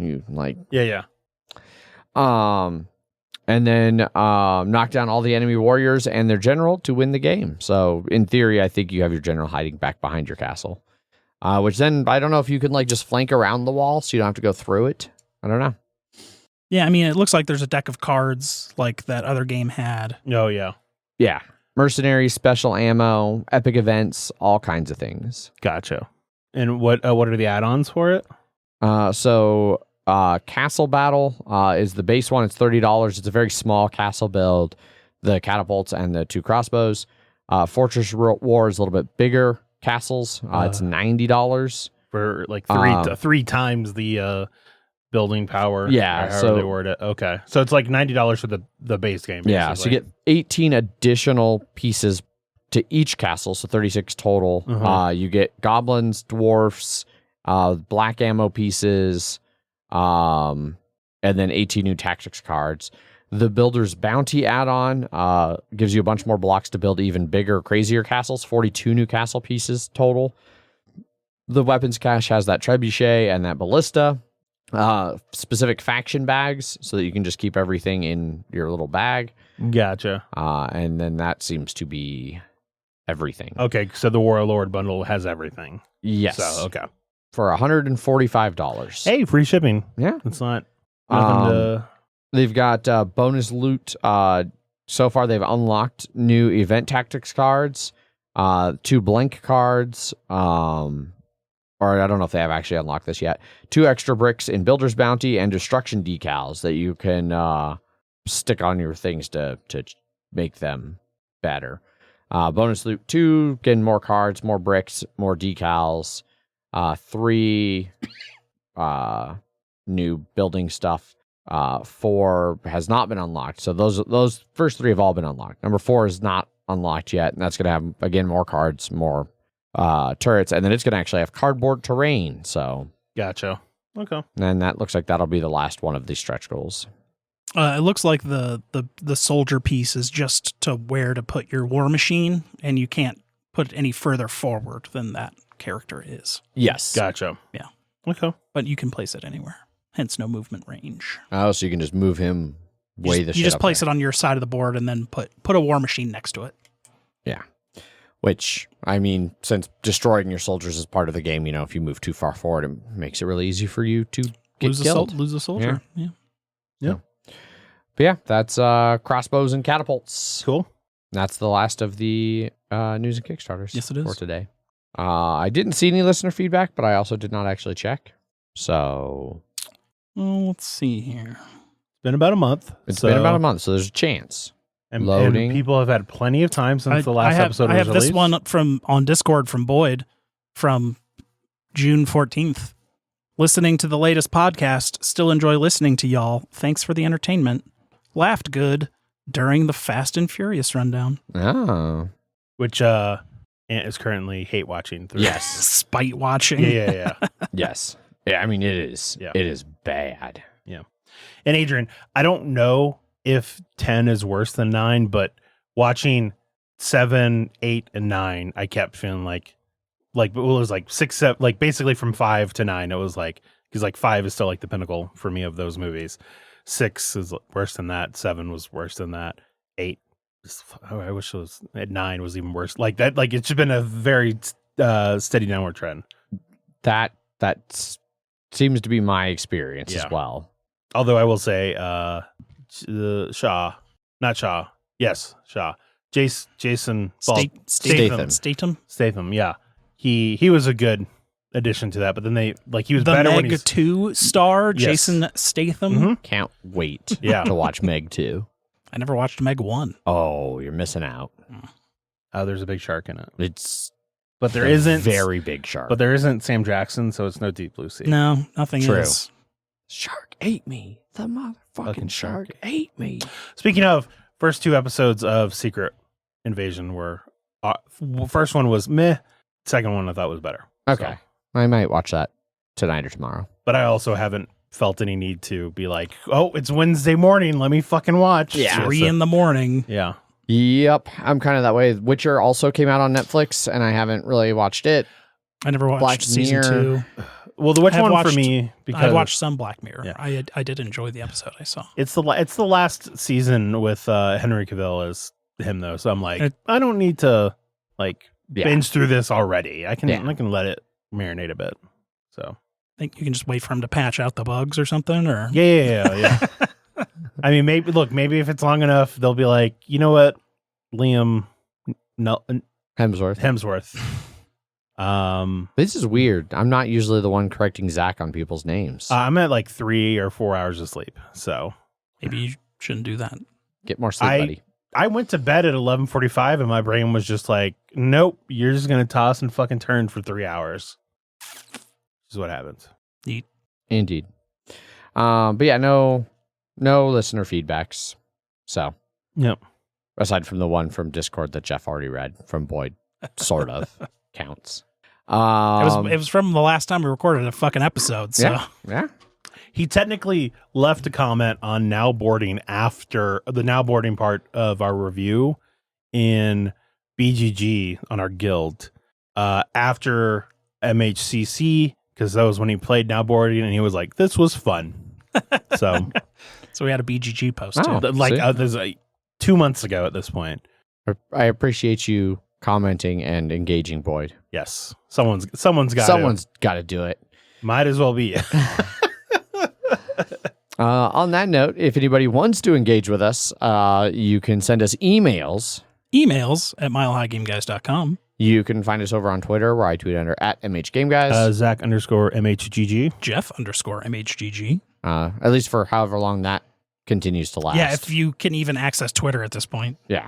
And then knock down all the enemy warriors and their general to win the game. So in theory, I think you have your general hiding back behind your castle. Which then, I don't know if you can like just flank around the wall so you don't have to go through it. I don't know. Yeah, I mean, it looks like there's a deck of cards like that other game had. Oh, yeah. Yeah. Mercenaries, special ammo, epic events, all kinds of things. Gotcha. And what are the add-ons for it? Castle Battle is the base one. It's $30. It's a very small castle build. The catapults and the two crossbows. Fortress War is a little bit bigger castles. It's $90 for like three times the building power. Yeah, so they word it. Okay, so it's like $90 for the base game. Basically. Yeah, so you get 18 additional pieces to each castle, so 36 total. You get goblins, dwarfs, black ammo pieces. And then 18 new tactics cards. The Builder's Bounty add-on gives you a bunch more blocks to build even bigger, crazier castles. 42 new castle pieces total. The weapons cache has that trebuchet and that ballista. Specific faction bags so that you can just keep everything in your little bag. Gotcha. And then that seems to be everything. Okay, so the Warlord bundle has everything. Yes. So, okay. For $145. Hey, free shipping. Yeah. It's not They've got bonus loot. So far, they've unlocked new event tactics cards, 2 blank cards, or I don't know if they have actually unlocked this yet. 2 extra bricks in Builder's Bounty and destruction decals that you can stick on your things to make them better. Bonus loot 2, getting more cards, more bricks, more decals. 3 new building stuff. 4 has not been unlocked. So those first 3 have all been unlocked. Number 4 is not unlocked yet, and that's going to have, again, more cards, more turrets, and then it's going to actually have cardboard terrain. So gotcha. Okay. And that looks like that'll be the last one of these stretch goals. It looks like the soldier piece is just to where to put your war machine, and you can't put it any further forward than that character is. Yes. Gotcha. Yeah. Okay. But you can place it anywhere. Hence no movement range. Oh, so you can just move him way the shit. You just place it on your side of the board and then put a war machine next to it. Yeah. Which, I mean, since destroying your soldiers is part of the game, if you move too far forward, it makes it really easy for you to get killed. Lose a soldier. Yeah. But yeah, that's crossbows and catapults. Cool. That's the last of the news and Kickstarters. Yes, it is. For today. I didn't see any listener feedback, but I also did not actually check. So, let's see here. It's been about a month. It's been about a month, so there's a chance. And Loading. people have had plenty of time since the last episode was I have released. this one on Discord from Boyd from June 14th. Listening to the latest podcast. Still enjoy listening to y'all. Thanks for the entertainment. Laughed good during the Fast and Furious rundown. Oh. Which Ant is currently hate watching through. Yes. Spite watching. Yeah. Yes. Yeah, I mean, it is. Yeah. It is bad. Yeah. And Adrian, I don't know if 10 is worse than 9, but watching 7, 8, and 9, I kept feeling like it was like 6, 7, like basically from 5 to 9, it was like, because like 5 is still like the pinnacle for me of those movies. 6 is worse than that. 7 was worse than that. 8, I wish it was, at 9 was even worse. Like that, like it's been a very steady downward trend. That seems to be my experience as well. Although I will say, Shaw. Jason Statham. Yeah. He was a good addition to that, but then he was the better Meg when he's 2 star, Yes. Jason Statham. Mm-hmm. Can't wait Yeah. to watch Meg 2. I never watched Meg 1. Oh, you're missing out. Oh, there's a big shark in it. But there isn't very big shark. But there isn't Sam Jackson, so it's no Deep Blue Sea. No, nothing True. is. Shark ate me. The motherfucking Fucking shark shark. ate me. Speaking of, first 2 episodes of Secret Invasion were first one was meh. Second one I thought was better. Okay. So, I might watch that tonight or tomorrow. but I also haven't felt any need to be like, oh, it's Wednesday morning, let me fucking watch. Yeah. 3 in the morning. Yeah. Yep. I'm kind of that way. Witcher also came out on Netflix, and I haven't really watched it. I never watched Black season Mirror. 2. Well, the which I've one watched- for me because I watched some Black Mirror. Yeah. I did enjoy the episode I saw. it's the last season with Henry Cavill as him though, so I'm like, I don't need to like binge through this already. I can let it marinate a bit. So I think you can just wait for him to patch out the bugs or something. Or yeah. I mean, maybe if it's long enough, they'll be like, you know what, Liam Hemsworth. This is weird. I'm not usually the one correcting Zach on people's names. I'm at like 3 or 4 hours of sleep, so maybe you shouldn't do that. Get more sleep, buddy. I went to bed at 11:45 and my brain was just like, nope, you're just gonna toss and fucking turn for 3 hours. This is what happens. Indeed. But yeah, no listener feedbacks. So Yep. aside from the one from Discord that Jeff already read from Boyd, sort of counts. It was from the last time we recorded a fucking episode. So Yeah. He technically left a comment on now boarding after the now boarding part of our review in BGG on our guild after MHCC, because that was when he played now boarding, and he was like, "This was fun." So we had a BGG post too. There's 2 months ago at this point. I appreciate you commenting and engaging, Boyd. Yes, someone's got to do it. Might as well be. On that note, if anybody wants to engage with us, you can send us emails. Emails at milehighgameguys.com. You can find us over on Twitter, where I tweet under at MHGameGuys. Zach_MHGG. Jeff_MHGG. At least for however long that continues to last. Yeah, if you can even access Twitter at this point. Yeah.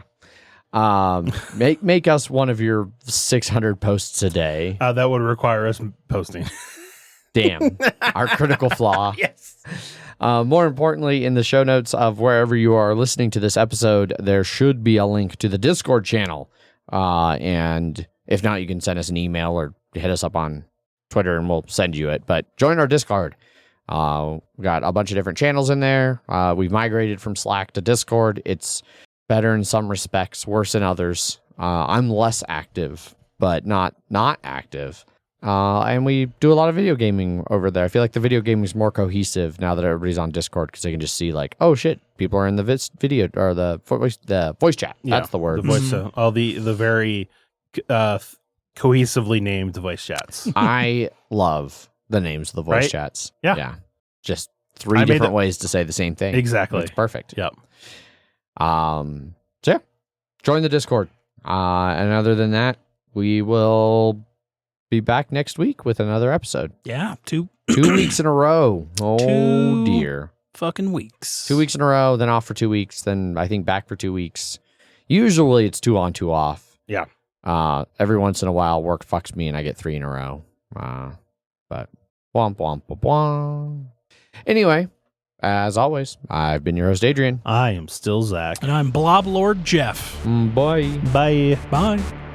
Make us one of your 600 posts a day. That would require us posting. Damn. Our critical flaw. Yes. More importantly, in the show notes of wherever you are listening to this episode, there should be a link to the Discord channel. And if not, you can send us an email or hit us up on Twitter and we'll send you it. But join our Discord. We got a bunch of different channels in there. We've migrated from Slack to Discord. It's better in some respects, worse in others. I'm less active, but not active. And we do a lot of video gaming over there. I feel like the video gaming is more cohesive now that everybody's on Discord, because they can just see like, oh shit, people are in the video or the voice chat. That's the word. The voice, all the very cohesively named voice chats. I love the names of the voice Right? chats. Yeah. Just three different ways to say the same thing. Exactly. It's perfect. Yep. So yeah, join the Discord. And other than that, we will be back next week with another episode. Yeah, 2 weeks in a row. Oh, 2 dear. fucking weeks. 2 weeks in a row, then off for 2 weeks, then I think back for 2 weeks. Usually it's 2 on, 2 off. Yeah. Every once in a while, work fucks me and I get 3 in a row. But womp, womp, womp, womp. Anyway, as always, I've been your host, Adrian. I am still Zach. And I'm Blob Lord Jeff. Bye. Bye. Bye.